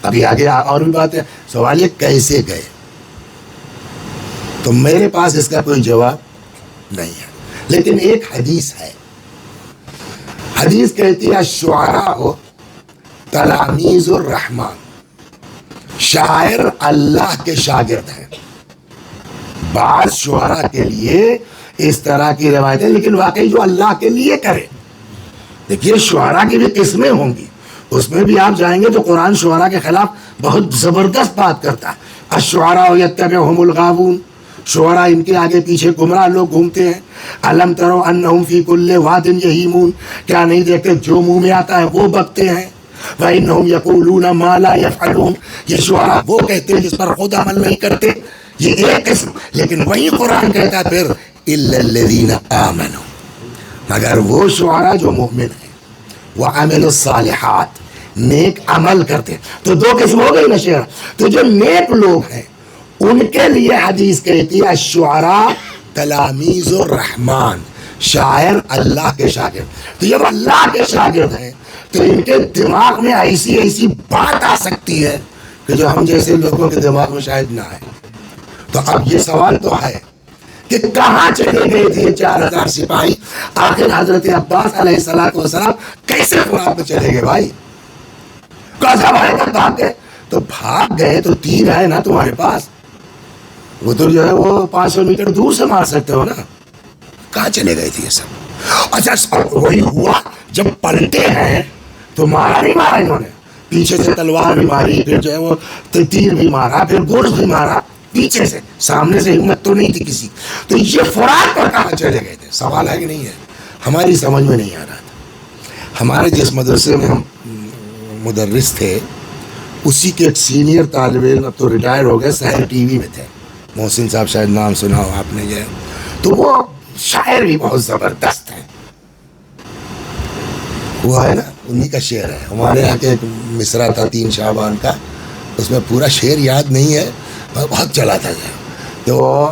ابھی آگے اور بھی بات ہے. سوال یہ کیسے گئے؟ تو میرے پاس اس کا کوئی جواب نہیں ہے. لیکن ایک حدیث ہے. حدیث کہتی ہے الشعراء تلاميذ الرحمن، شاعر اللہ کے شاگرد ہیں. بعض شعراء کے لیے اس طرح کی روایتیں، لیکن واقعی جو اللہ کے لیے کرے. دیکھیے شعراء کی بھی قسمیں ہوں گی، اس میں بھی آپ جائیں گے تو قرآن شعراء کے خلاف بہت زبردست بات کرتا ہے. الشعراء یتبعہم الغاوون، شعراء ان کے آگے پیچھے گمراہ لوگ گھومتے ہیں. الم تروا انہم فی کل واد یہیمون، کیا نہیں دیکھتے جو منہ میں آتا ہے وہ بکتے ہیں. وَإِنَّهُمْ يَقُولُونَ مَا لَا يَفْعَلُونَ، یہ شعراء وہ کہتے ہیں جس پر خود عمل نہیں کرتے. یہ ایک قسم. لیکن وہی قرآن کہتا ہے پھر إِلَّا الَّذِينَ آمَنُوا، مگر وہ شعراء جو مومن ہیں، وَعَمِلُوا الصَّالِحَاتِ، نیک عمل کرتے ہیں. تو دو قسم ہو گئی نا شعر. تو جو نیک لوگ ہیں ان کے لیے حدیث کہتی ہے الشعراء تلاميذ الرحمن، شاعر اللہ کے شاگرد. تو جب اللہ کے شاگرد ہیں تو ان کے دماغ میں ایسی بات آ سکتی ہے کہ جو ہم جیسے لوگوں کے دماغ میں شاید نہ آئے. تو اب یہ سوال تو ہے کہ کہاں چلے گئے تھے 4000 سپاہی؟ آخر حضرت عباس علیہ السلام کیسے فرات میں چلے گئے بھائی؟ بھاگ گئے تو بھاگ گئے تو تیر ہے نا تمہارے پاس، وہ تو جو ہے وہ 500 میٹر دور سے مار سکتے ہو نا. کہاں چلے گئے تھے یہ سب؟ اچھا وہی ہوا جب پلٹے ہیں تو مارا نہیں مارا انہوں نے، پیچھے سے تلوار بھی ماری، پھر جو ہے وہ تیر بھی مارا، پھر گرز بھی مارا پیچھے سے. سامنے سے ہمت تو نہیں تھی کسی. تو یہ فرات پر کہاں چلے گئے تھے؟ سوال ہے کہ نہیں ہے؟ ہماری سمجھ میں نہیں آ رہا تھا. ہمارے جس مدرسے میں ہم مدرس تھے اسی کے ایک سینئر طالب علم، اب تو ریٹائر ہو گئے، سحر ٹی وی میں تھے، محسن صاحب، شاید نام سنا ہو آپ نے. جو ہے تو وہ شاعر بھی بہت زبردست ہیں. وہ ہے نا انہی کا شعر ہے. ہمارے یہاں کے ایک مصرع تھا 3 شعبان کا، اس میں پورا شعر یاد نہیں ہے، بہت چلا تھا. تو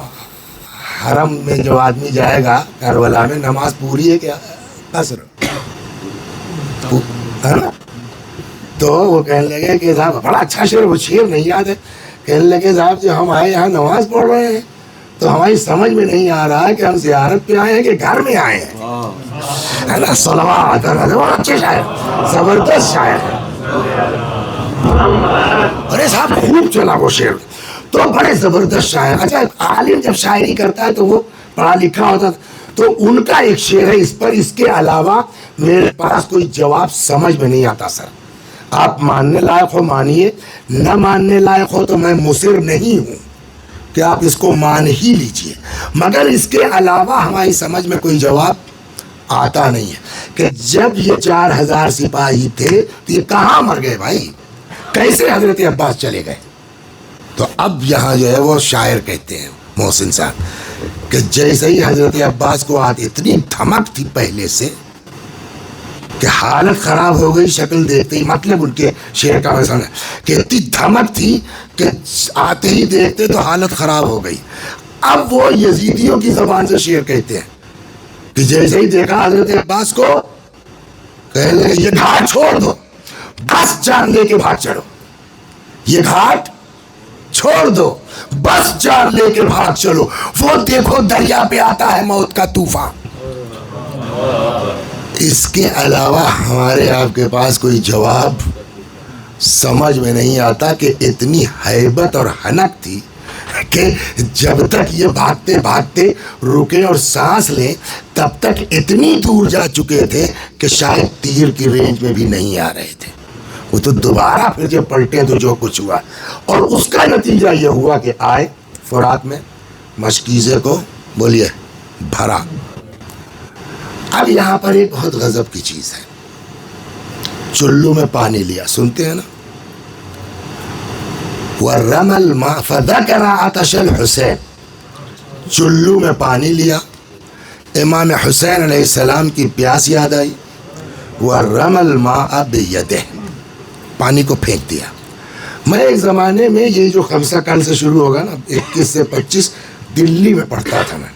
حرم میں جو آدمی جائے گا کربلا میں، نماز پوری ہے کیا قصر ہے نا؟ تو وہ کہنے لگے کہ صاحب بڑا اچھا شعر، وہ شعر نہیں یاد ہے. کہنے لگے صاحب جو ہم آئے یہاں نماز پڑھ رہے ہیں تو ہماری سمجھ میں نہیں آ رہا ہے کہ ہم زیارت پہ آئے ہیں کہ گھر میں آئے ہیں. ہے نا؟ صلوات. اچھے شاعر، زبردست شاعر ہے. ارے صاحب خوب چلا وہ شعر، تو بڑے زبردست شاعر. اچھا عالم جب شاعری کرتا ہے تو وہ پڑھا لکھا ہوتا ہے. تو ان کا ایک شعر ہے اس پر. اس کے علاوہ میرے پاس کوئی جواب سمجھ میں نہیں آتا سر. آپ ماننے لائق ہو مانیے، نہ ماننے لائق ہو تو میں مصر نہیں ہوں کہ آپ اس کو مان ہی لیجئے. مگر اس کے علاوہ ہماری سمجھ میں کوئی جواب آتا نہیں ہے کہ جب یہ 4000 سپاہی تھے تو یہ کہاں مر گئے بھائی؟ کیسے حضرت عباس چلے گئے؟ تو اب یہاں جو ہے وہ شاعر کہتے ہیں محسن صاحب کہ جیسے ہی حضرت عباس کو اتنی دھمک تھی پہلے سے کہ حالت خراب ہو گئی شکل دیکھتے ہی. مطلب ان کے شعر کا ویسا ہے کہ اتنی دھمک تھی کہ آتے ہی دیکھتے تو حالت خراب ہو گئی. اب وہ یزیدیوں کی زبان سے شعر کہتے ہیں کہ جیسے ہی دیکھا حضرت عباس کو کہنے لگے یہ گھاٹ چھوڑ دو، بس جان لے کے بھاگ چلو. یہ گھاٹ چھوڑ دو، بس جان لے کے بھاگ چلو. وہ دیکھو دریا پہ آتا ہے موت کا طوفان. اس کے علاوہ ہمارے آپ کے پاس کوئی جواب سمجھ میں نہیں آتا کہ اتنی ہیبت اور حنک تھی کہ جب تک یہ بھاگتے بھاگتے رکے اور سانس لیں تب تک اتنی دور جا چکے تھے کہ شاید تیر کی رینج میں بھی نہیں آ رہے تھے. وہ تو دوبارہ پھر جب پلٹے تو جو کچھ ہوا، اور اس کا نتیجہ یہ ہوا کہ آئے فرات میں، مشکیزے کو بولیے بھرا. اب یہاں پر ایک بہت غضب کی چیز ہے. چلو میں پانی لیا، سنتے ہیں نا، وَرَمَى الْمَاءَ فَذَكَرَ عَطَشَ الْحُسَيْنِ، چلو میں پانی لیا، امام حسین علیہ السلام کی پیاس یاد آئی. وَرَمَى الْمَاءَ بِيَدِهِ، پانی کو پھینک دیا. میں ایک زمانے میں یہ جو خمسہ کل سے شروع ہوگا نا 21 سے 25 دلی میں پڑھتا تھا میں.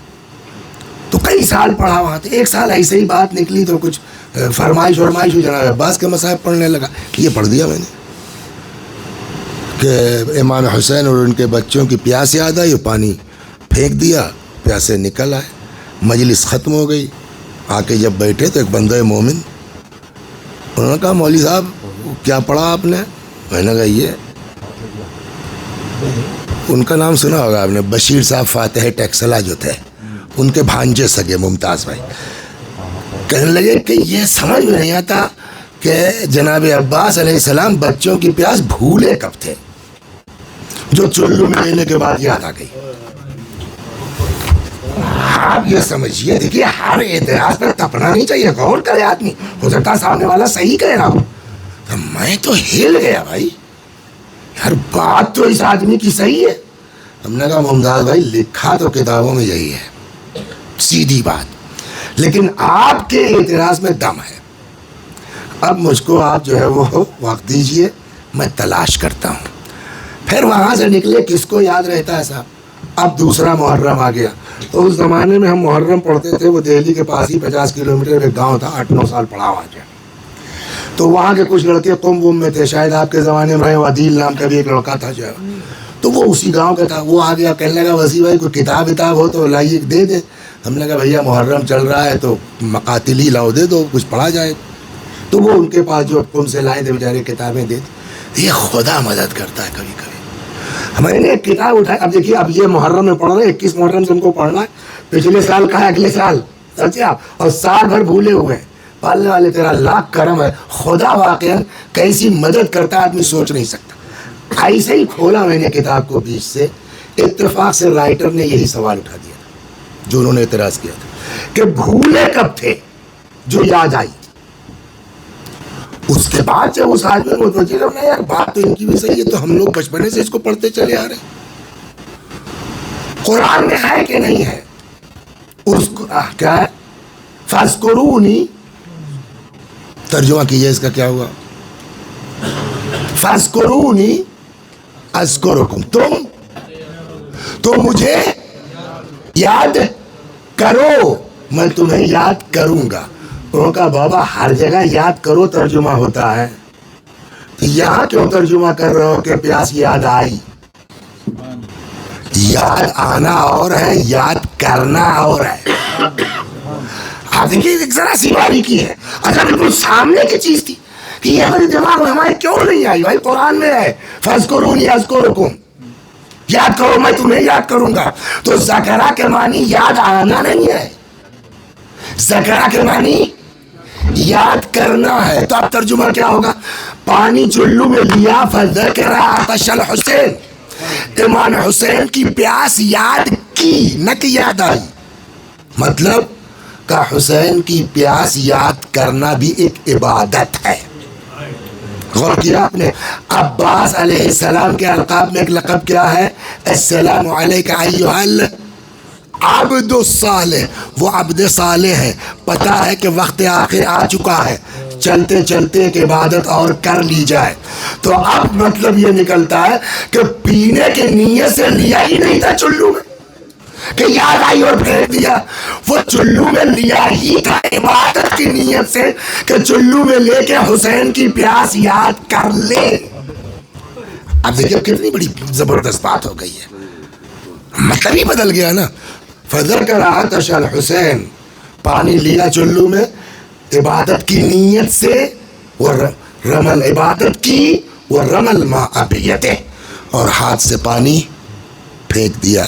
تو کئی سال پڑھا وہاں تھے. ایک سال ایسے ہی بات نکلی تو کچھ فرمائش ہوئی جناب عباس کے مصاحب پڑھنے لگا. یہ پڑھ دیا میں نے کہ امام حسین اور ان کے بچوں کی پیاس یاد آئی, پانی پھینک دیا, پیاسے نکل آئے. مجلس ختم ہو گئی. آ کے جب بیٹھے تو ایک بندہ مومن, انہوں نے کہا مولوی صاحب کیا پڑھا آپ نے؟ میں نے کہا یہ, ان کا نام سنا ہوگا آپ نے, بشیر صاحب فاتح ٹیکسلا جو تھے, ان کے بھانجے سگے ممتاز بھائی. کہنے لگے کہ یہ سمجھ میں نہیں آتا کہ جناب عباس علیہ السلام بچوں کی پیاس بھولے کب تھے, جو چلو میں لینے کے بعد یاد آ گئی. آپ یہ سمجھیے, دیکھیے ہر اعتراض پر تپنا نہیں چاہیے, غور کرے آدمی, ہو سکتا سامنے والا صحیح کہہ رہا ہوں. میں تو ہل گیا بھائی, ہر بات تو اس آدمی کی صحیح ہے. ہم نے کہا ممتاز بھائی لکھا تو کتابوں میں یہی ہے, سیدھی بات, لیکن آپ کے اعتراض میں دم ہے. اب مجھ کو آپ جو ہے وہ وقت دیجئے, میں تلاش کرتا ہوں. پھر وہاں سے نکلے, کس کو یاد رہتا ہے صاحب. اب دوسرا محرم آ گیا. تو اس زمانے میں ہم محرم پڑھتے تھے, وہ دہلی کے پاس ہی 50 کلومیٹر ایک گاؤں تھا, 8-9 سال پڑھا وہاں سے. تو وہاں کے کچھ لڑکے قم وم میں تھے, شاید آپ کے زمانے میں عدیل نام کا بھی ایک لڑکا تھا جو ہے, تو وہ اسی گاؤں کا تھا. وہ آ گیا, کہنے لگا وسیع بھائی کوئی کتاب ہو تو لائیے دے دے. ہم نے کہا بھیا محرم چل رہا ہے تو مقاتلی لاؤ دے دو, کچھ پڑھا جائے. تو وہ ان کے پاس جو قم سے لائے تھے بیچارے کتابیں دے دی. یہ خدا مدد کرتا ہے کبھی کبھی. میں نے ایک کتاب اٹھائی. اب دیکھیے, اب یہ محرم میں پڑھ رہے ہیں, 21 محرم سے ان کو پڑھنا ہے. پچھلے سال کہا اگلے سال, سچے آپ, اور سال بھر بھولے ہوئے ہیں. پالنے والے تیرا لاکھ کرم ہے. خدا واقعا کیسی مدد کرتا ہے آدمی سوچ نہیں سکتا. ایسے ہی کھولا میں نے کتاب کو بیچ سے, اتفاق سے رائٹر نے یہی سوال اٹھا دیا تھا جو انہوں نے اعتراض کیا تھا کہ بھولے کب تھے جو یاد آئی. اس کے بعد جب اس آدمی کو متوجہ کرنا, یار بات تو ان کی بھی صحیح ہے, تو ہم لوگ بچپنے سے اس کو پڑھتے چلے آ رہے ہیں. قرآن میں ہے کہ نہیں ہے؟ اس کو کیا ہے, فاذکرونی, ترجمہ کیجئے اس کا کیا ہوا, فاذکرونی اذکرکم, تم مجھے یاد کرو میں تمہیں یاد کروں گا. انہوں کا بابا ہر جگہ یاد کرو ترجمہ ہوتا ہے, یہاں کیوں ترجمہ کر رہے ہو کہ پیاس یاد آئی؟ یاد آنا اور ہے, یاد کرنا اور ہے. آپ دیکھیے ایک ذرا سی باریکی ہے. اچھا بالکل سامنے کی چیز تھی کہ یہ ہمارے دماغ میں ہمارے کیوں نہیں آئی؟ بھائی قرآن میں ہے فاذکرونی اذکرکم, یاد کرو میں تمہیں یاد کروں گا. تو ذکرہ کے معنی یاد آنا نہیں ہے, ذکرہ کے معنی یاد کرنا ہے. تو اب ترجمہ کیا ہوگا؟ پانی چلو میں لیا فذکر عطش الحسین, امام حسین کی پیاس یاد کی, نہ کہ یاد آئی. مطلب کہ حسین کی پیاس یاد کرنا بھی ایک عبادت ہے. غور کیا آپ نے؟ عباس علیہ السلام کے القاب میں ایک لقب کیا ہے؟ السلام علیک ایھا عبد الصالح. وہ عبد صالح ہے, پتا ہے کہ وقت آخر آ چکا ہے, چلتے چلتے ایک عبادت اور کر لی جائے. تو اب مطلب یہ نکلتا ہے کہ پینے کی نیت سے لیا ہی نہیں تھا چلو میں کہ یاد آئی اور پھینک دیا, وہ چلو میں لیا ہی تھا عبادت کی نیت سے کہ چلو میں لے کے حسین کی پیاس یاد کر لے. اب دیکھیں کتنی بڑی زبردست بات ہو گئی ہے, مطلب ہی بدل گیا نا. فذکر عطش الحسین, پانی لیا چلو میں عبادت کی نیت سے, رمل عبادت کی, وہ رمل ماء بیدہ, اور ہاتھ سے پانی پھینک دیا,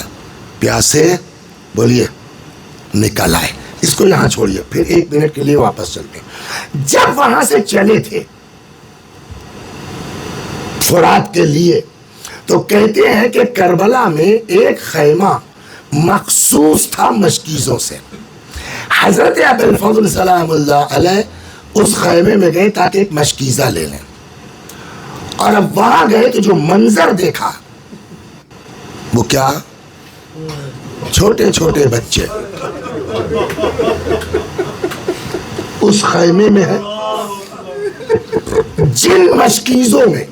پیاسے بولیے نکل آئے. اس کو یہاں چھوڑیے, پھر 1 منٹ کے لیے واپس چلتے ہیں. جب وہاں سے چلے تھے فرات کے لیے, تو کہتے ہیں کہ کربلا میں ایک خیمہ مخصوص تھا مشکیزوں سے. حضرت ابو الفضل سلام اللہ علیہ اس خیمے میں گئے تاکہ ایک مشکیزہ لے لیں, اور اب وہاں گئے تو جو منظر دیکھا وہ کیا, چھوٹے چھوٹے بچے اس خیمے میں ہیں. جن مشکیزوں میں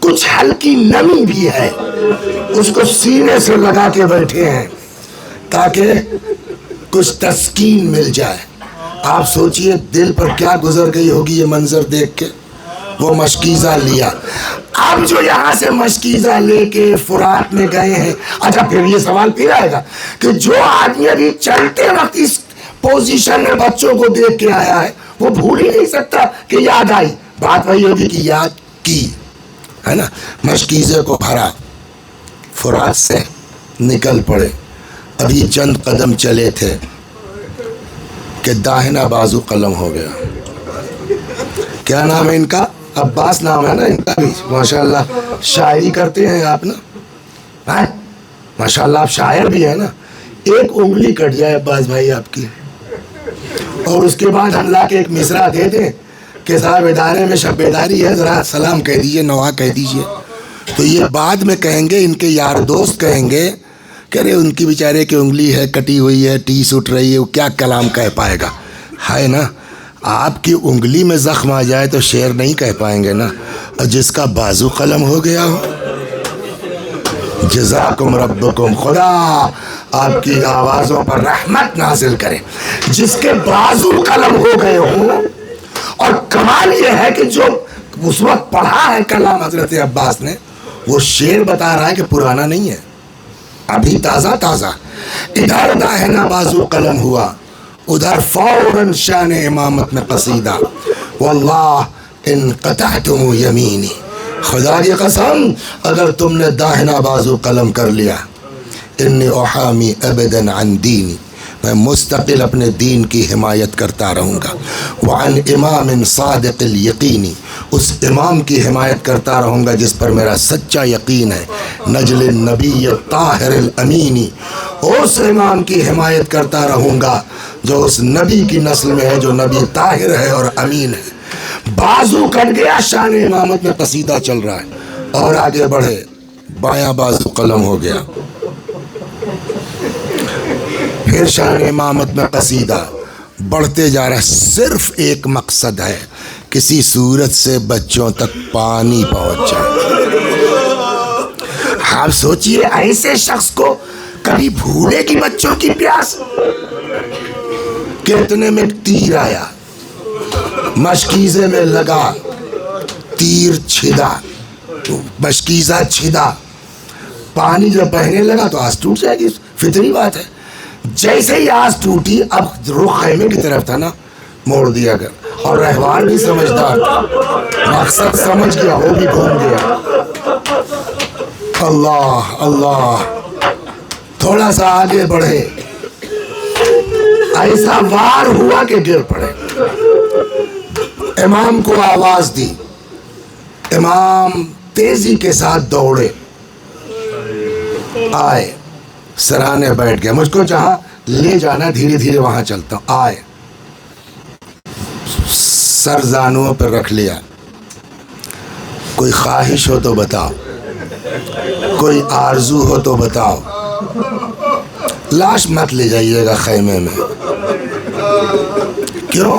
کچھ ہلکی نمی بھی ہے اس کو سینے سے لگا کے بیٹھے ہیں تاکہ کچھ تسکین مل جائے. آپ سوچئے دل پر کیا گزر گئی ہوگی یہ منظر دیکھ کے. وہ مشکیزہ لیا. اب جو یہاں سے مشکیزہ لے کے فرات میں گئے ہیں. اچھا پھر یہ سوال پھر آئے گا کہ جو آدمی ابھی چلتے وقت اس پوزیشن میں بچوں کو دیکھ کے آیا ہے وہ بھول ہی نہیں سکتا کہ یاد آئی. بات وہی ہوگی کہ یاد کی ہے نا. مشکیزے کو بھرا, فرات سے نکل پڑے. ابھی چند قدم چلے تھے کہ داہنا بازو قلم ہو گیا. کیا نام ہے ان کا؟ عباس نام ہے نا ان کا بھی. ماشاءاللہ شاعری کرتے ہیں آپ نا, ماشاءاللہ آپ شاعر بھی ہیں نا. ایک انگلی کٹ جائے عباس بھائی آپ کی, اور اس کے بعد ہم لا کے ایک مصرع دے دیں کہ صاحب ادارے میں شب بیداری ہے, ذرا سلام کہہ دیجئے, نوا کہہ دیجئے, تو یہ بعد میں کہیں گے, ان کے یار دوست کہیں گے کہ ارے ان کی بیچارے کی انگلی ہے کٹی ہوئی ہے, ٹیس اٹھ رہی ہے, وہ کیا کلام کہہ پائے گا. ہے نا, آپ کی انگلی میں زخم آ جائے تو شعر نہیں کہہ پائیں گے نا. اور جس کا بازو قلم ہو گیا ہو, جزاکم ربکم, خدا آپ کی آوازوں پر رحمت نازل کرے. جس کے بازو قلم ہو گئے ہوں. اور کمال یہ ہے کہ جو اس وقت پڑھا ہے کلام حضرت عباس نے, وہ شعر بتا رہا ہے کہ پرانا نہیں ہے, ابھی تازہ تازہ. ادھر داہنا بازو قلم ہوا, ادھر فوراً شان امامت میں قصیدہ. واللہ ان قطعتم یمینی, خدا کی قسم اگر تم نے داہنا بازو قلم کر لیا, انی احامی ابدا عن دینی, میں مستقل اپنے دین کی حمایت کرتا رہوں گا. وعن امام صادق الیقینی, اس امام کی حمایت کرتا رہوں گا جس پر میرا سچا یقین ہے. نجل النبی الطاہر الامینی, اس امام کی حمایت کرتا رہوں گا جو اس نبی کی نسل میں ہے, جو نبی طاہر ہے اور امین ہے. بازو کٹ گیا, شان امامت میں قصیدہ چل رہا ہے. اور آگے بڑھے, بایاں بازو قلم ہو گیا, پھر شان امامت میں قصیدہ بڑھتے جا رہا ہے. صرف ایک مقصد ہے, کسی صورت سے بچوں تک پانی پہنچ جائے. آپ سوچئے ایسے شخص کو کبھی بھولے گی بچوں کی پیاس؟ کتنے میں تیر آیا, مشکیزے میں لگا, تیر چھدا, مشکیزہ چھدا, پانی جب بہنے لگا تو آس ٹوٹ جائے گی, فطری بات ہے. جیسے ہی آس ٹوٹی, اب رخ خیمے کی طرف تھا نا, موڑ دیا گیا. اور رہوار بھی سمجھدار تھا, مقصد سمجھ گیا, وہ بھی گھوم گیا. اللہ اللہ, تھوڑا سا آگے بڑھے, ایسا وار ہوا کہ گر پڑے. امام کو آواز دی, امام تیزی کے ساتھ دوڑے, آئے, سرانے بیٹھ گیا. مجھ کو جہاں لے جانا دھیرے دھیرے وہاں چلتا ہوں. آئے, سر زانوں پر رکھ لیا. کوئی خواہش ہو تو بتاؤ, کوئی آرزو ہو تو بتاؤ, لاش مت لے جائیے گا خیمے میں. کیوں؟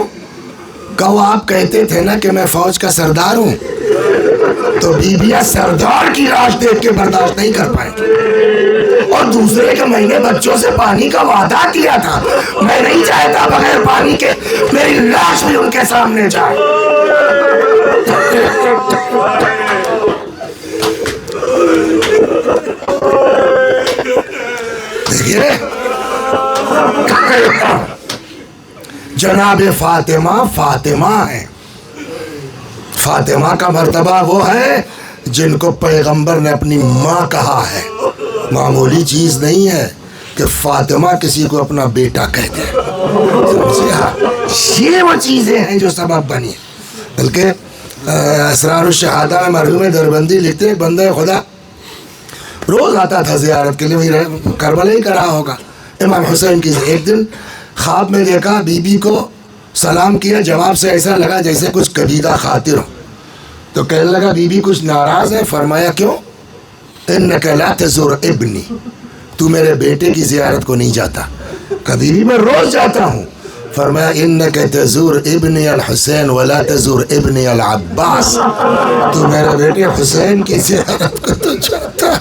کہو آپ کہتے تھے نا کہ میں فوج کا سردار ہوں, تو بیویاں سردار کی لاش دیکھ کے برداشت نہیں کر پائیں. اور دوسرے کے مہینے بچوں سے پانی کا وعدہ کیا تھا, میں نہیں چاہتا بغیر پانی کے میری لاش بھی ان کے سامنے جائے. دیکھیے جناب فاطمہ, فاطمہ ہے. فاطمہ کا مرتبہ وہ ہے جن کو پیغمبر نے اپنی ماں کہا ہے. معمولی چیز نہیں ہے کہ فاطمہ کسی کو اپنا بیٹا کہتے ہیں. یہ وہ چیزیں ہیں جو سبب بنی. بلکہ اسرار الشہادہ میں مرحوم دربندی لکھتے ہیں, بندہ خدا روز آتا تھا زیارت کے لیے, وہی کربلا ہی کرا ہوگا. امام حسین کی ایک دن خواب میں دیکھا, بی بی کو سلام کیا, جواب سے ایسا لگا جیسے کچھ کبیدہ خاطر ہو. تو کہنے لگا بی بی کچھ ناراض ہے؟ فرمایا کیوں؟ انک لا تزور ابنی, تو میرے بیٹے کی زیارت کو نہیں جاتا. کبھی بھی میں روز جاتا ہوں. فرمایا انک تزور ابنی الحسین ولا تزور ابنی العباس, تو میرے بیٹے حسین کی زیارت کو تو جاتا.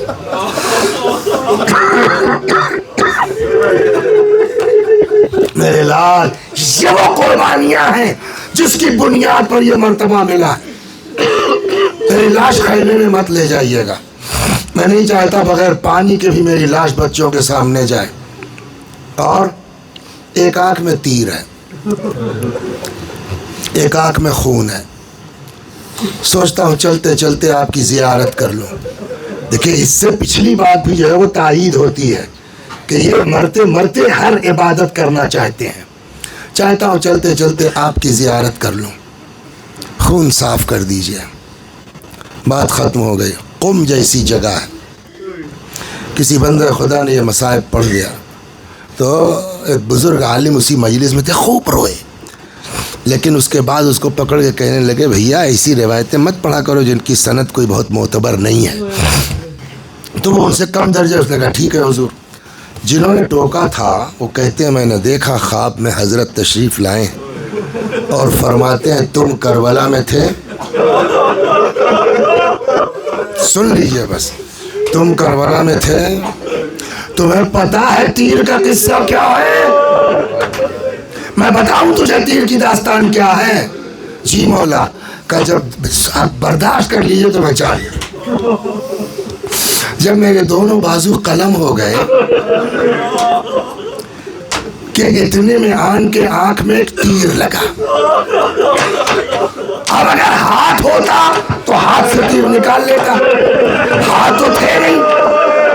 میرے لال یہ وہ قربانیاں ہیں جس کی بنیاد پر یہ مرتبہ ملا ہے. میری لاش خیمے میں مت لے جائیے گا. میں نہیں چاہتا بغیر پانی کے بھی میری لاش بچوں کے سامنے جائے. اور ایک آنکھ میں تیر ہے, ایک آنکھ میں خون ہے. سوچتا ہوں چلتے چلتے آپ کی زیارت کر لوں. دیکھیں اس سے پچھلی بات بھی جو ہے وہ تائید ہوتی ہے کہ یہ مرتے مرتے ہر عبادت کرنا چاہتے ہیں. چاہتا ہوں چلتے چلتے آپ کی زیارت کر لوں. خون صاف کر دیجئے. بات ختم ہو گئی. قم جیسی جگہ ہے. کسی بندہ خدا نے یہ مصائب پڑھ گیا تو ایک بزرگ عالم اسی مجلس میں تھے, خوب روئے. لیکن اس کے بعد اس کو پکڑ کے کہنے لگے بھیا ایسی روایتیں مت پڑھا کرو جن کی سند کوئی بہت معتبر نہیں ہے. تو وہ ان سے کم درجے. اس نے کہا ٹھیک ہے حضور. جنہوں نے ٹوکا تھا وہ کہتے ہیں میں نے دیکھا خواب میں حضرت تشریف لائے اور فرماتے ہیں تم کربلا میں تھے. سن لیجئے بس, تم کربلا میں تھے. تمہیں پتا ہے تیر کا قصہ کیا ہے؟ میں بتاؤں تجھے تیر کی داستان کیا ہے؟ جی مولا. کہ جب آپ برداشت کر لیجئے تو میں چاہیے. جب میرے دونوں بازو قلم ہو گئے کہ اتنے میں آن کے آنکھ میں ایک تیر لگا. اب اگر ہاتھ ہوتا تو ہاتھ سے تیر نکال لیتا. ہاتھ تو تھے نہیں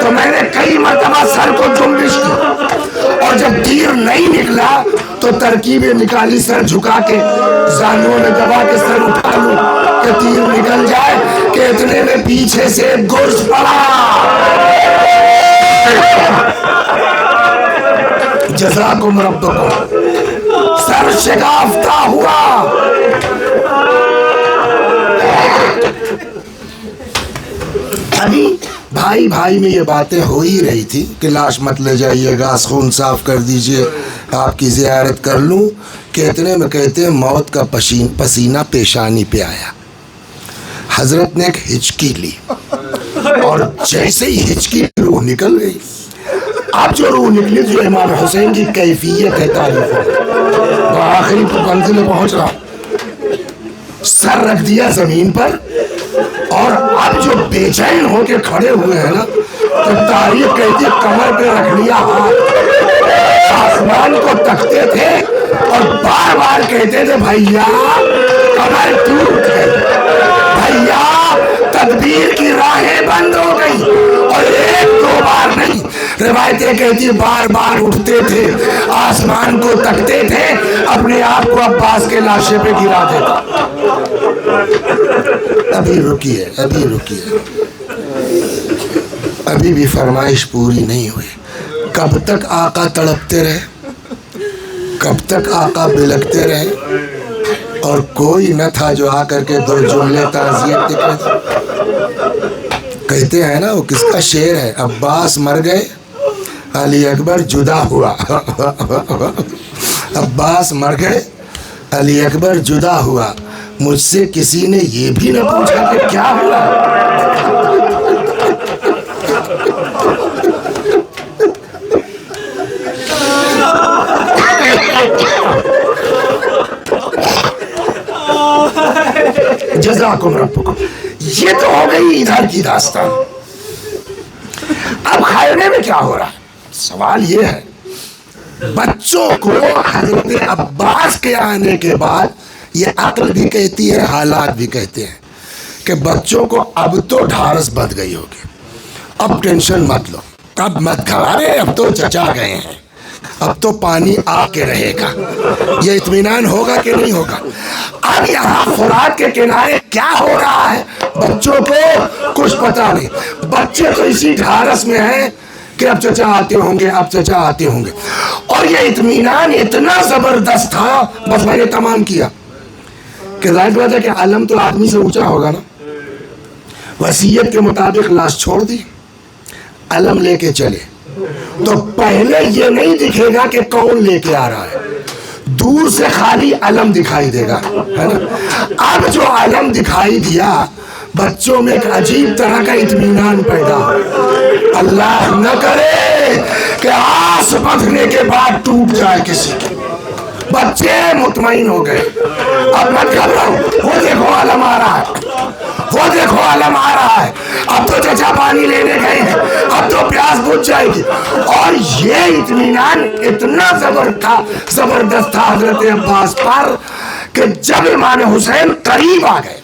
تو میں نے کئی مرتبہ سر کو جنبش کی, اور جب تیر نہیں نکلا تو ترکیبیں نکالی سر جھکا کے, زانوں میں دبا کے سر اٹھا لوں کہ تیر نکل جائے. کہ اتنے میں پیچھے سے گرز پڑا. جزاکم ربکم. سر شکافتہ ہوا. ابھی بھائی بھائی میں یہ باتیں ہو ہی رہی تھی کہ لاش مت لے جائیے گا, خون صاف کر دیجئے, آپ کی زیارت کر لوں. کہ اتنے میں کہتے ہیں موت کا پسینہ پیشانی پہ آیا. حضرت نے ایک ہچکی لی اور جیسے ہی ہچکی روح نکل گئی. اب جو روح نکلی جو امام حسین کی کیفیت ہے تعریف, وہ آخری منزل میں پہنچ رہا, سر رکھ دیا زمین پر, اور اب جو بے چین ہو کے کھڑے ہوئے ہیں نا تو تاریخ کہتی ہے کمر پہ رکھ لیا ہاتھ, آسمان کو تکتے تھے اور بار بار کہتے تھے بھیا کمر ٹوٹ گئی, بھیا تدبیر کی راہیں بند ہو گئی. اور ایک دو بار نہیں, روایتیں کہتی بار بار اٹھتے تھے, آسمان کو تکتے تھے, اپنے آپ کو عباس کے لاشے پہ گرا دیتے. ابھی رکیے, ابھی رکیے, ابھی بھی فرمائش پوری نہیں ہوئی. کب تک آقا تڑپتے رہے, کب تک آقا بلکتے رہے, اور کوئی نہ تھا جو آ کر کے دو جملے تعزیت نکلے. کہتے ہیں نا وہ کس کا شعر ہے, عباس مر گئے علی اکبر جدا ہوا. عباس مر گئے علی اکبر جدا ہوا. مجھ سے کسی نے یہ بھی نہ پوچھا کہ کیا ہوا. جزاکم ربکم. یہ تو ہو گئی ادھر کی داستان. اب خیمے میں کیا ہو رہا ہے؟ سوال یہ ہے, بچوں کو حضرت عباس کے آنے کے بعد یہ عقل بھی کہتی ہے, حالات بھی کہتے ہیں کہ بچوں کو اب تو ڈھارس بندھ گئی ہوگی, اب ٹینشن مت لو, اب مت گھبرے, اب تو چچا گئے ہیں, اب تو پانی آ کے رہے گا. یہ اطمینان ہوگا کہ نہیں ہوگا؟ اب یہاں فرات کے کنارے کیا ہو رہا ہے بچوں کو کچھ پتا نہیں. بچے تو اسی ڈھارس میں ہیں کہ اب چچا آتے ہوں گے, اب چچا آتے ہوں گے. اور یہ اطمینان اتنا زبردست تھا, بس میں نے تمام کیا کہ ظاہر بات ہے کہ علم تو آدمی سے اونچا ہوگا نا. وصیت کے مطابق لاش چھوڑ دی, علم لے کے چلے, تو پہلے یہ نہیں دکھے گا کہ کون لے کے آ رہا ہے, دور سے خالی علم دکھائی دے گا, ہے نا. اب جو علم دکھائی دیا بچوں میں ایک عجیب طرح کا اطمینان پیدا ہو. اللہ نہ کرے کہ آس بندھنے کے بعد ٹوٹ جائے کسی کی. بچے مطمئن ہو گئے. اب مت گھبراؤ, وہ دیکھو عالم آ رہا ہے, وہ دیکھو عالم آ رہا ہے, اب تو چچا پانی لینے گئے ہیں, اب تو پیاس بجھ جائے گی. اور یہ اطمینان اتنا زبردست تھا حضرت عباس پر کہ جب امام حسین قریب آ گئے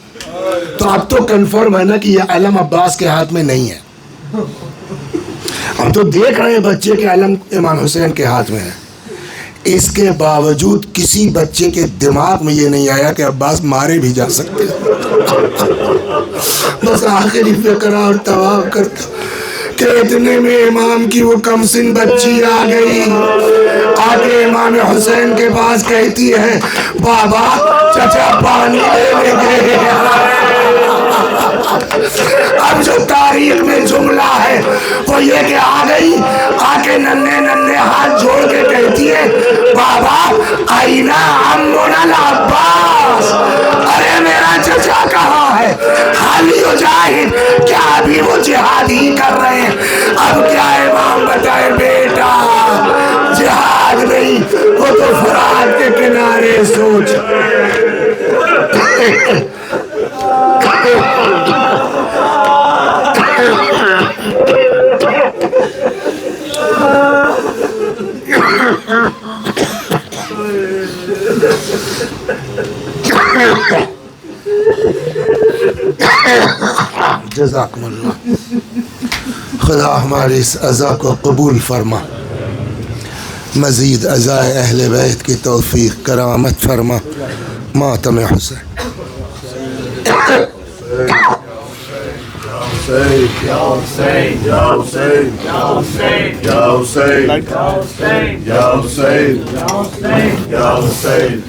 تو اب تو کنفرم ہے نا کہ یہ علم عباس کے ہاتھ میں نہیں ہے. ہم تو دیکھ رہے ہیں بچے کے علم امام حسین کے ہاتھ میں ہے. اس کے باوجود کسی بچے کے دماغ میں یہ نہیں آیا کہ عباس مارے بھی جا سکتے ہیں. بس آخری فکر اور طواف کرتا کہ اتنے میں امام کی وہ کم سن بچی آ گئی, آ کے امام حسین کے پاس کہتی ہے بابا چچا پانی لینے گئے. اب جو تاریخ میں جملہ ہے وہ یہ کہ آ گئی, آ کے ننھے ننھے ہاتھ جوڑ کے کہتی ہے بابا آئینہ عمنا العباس, ارے میرا چچا کہاں ہے, حالی و جاہد, کیا ابھی وہ جہاد ہی کر رہے ہیں؟ اب کیا امام بتائے بیٹا, جہاد نہیں, وہ تو فرات کے کنارے سوچ. جزاکم اللہ, خدا ہماری اس عزا کو قبول فرما, مزید عزائے اہل بیت کی توفیق کرامت فرما. ماتم حسین. Ya Hussein, Ya Hussein, Ya Hussein, Ya Hussein, Ya Hussein, Ya Hussein, Ya Hussein, Ya Hussein.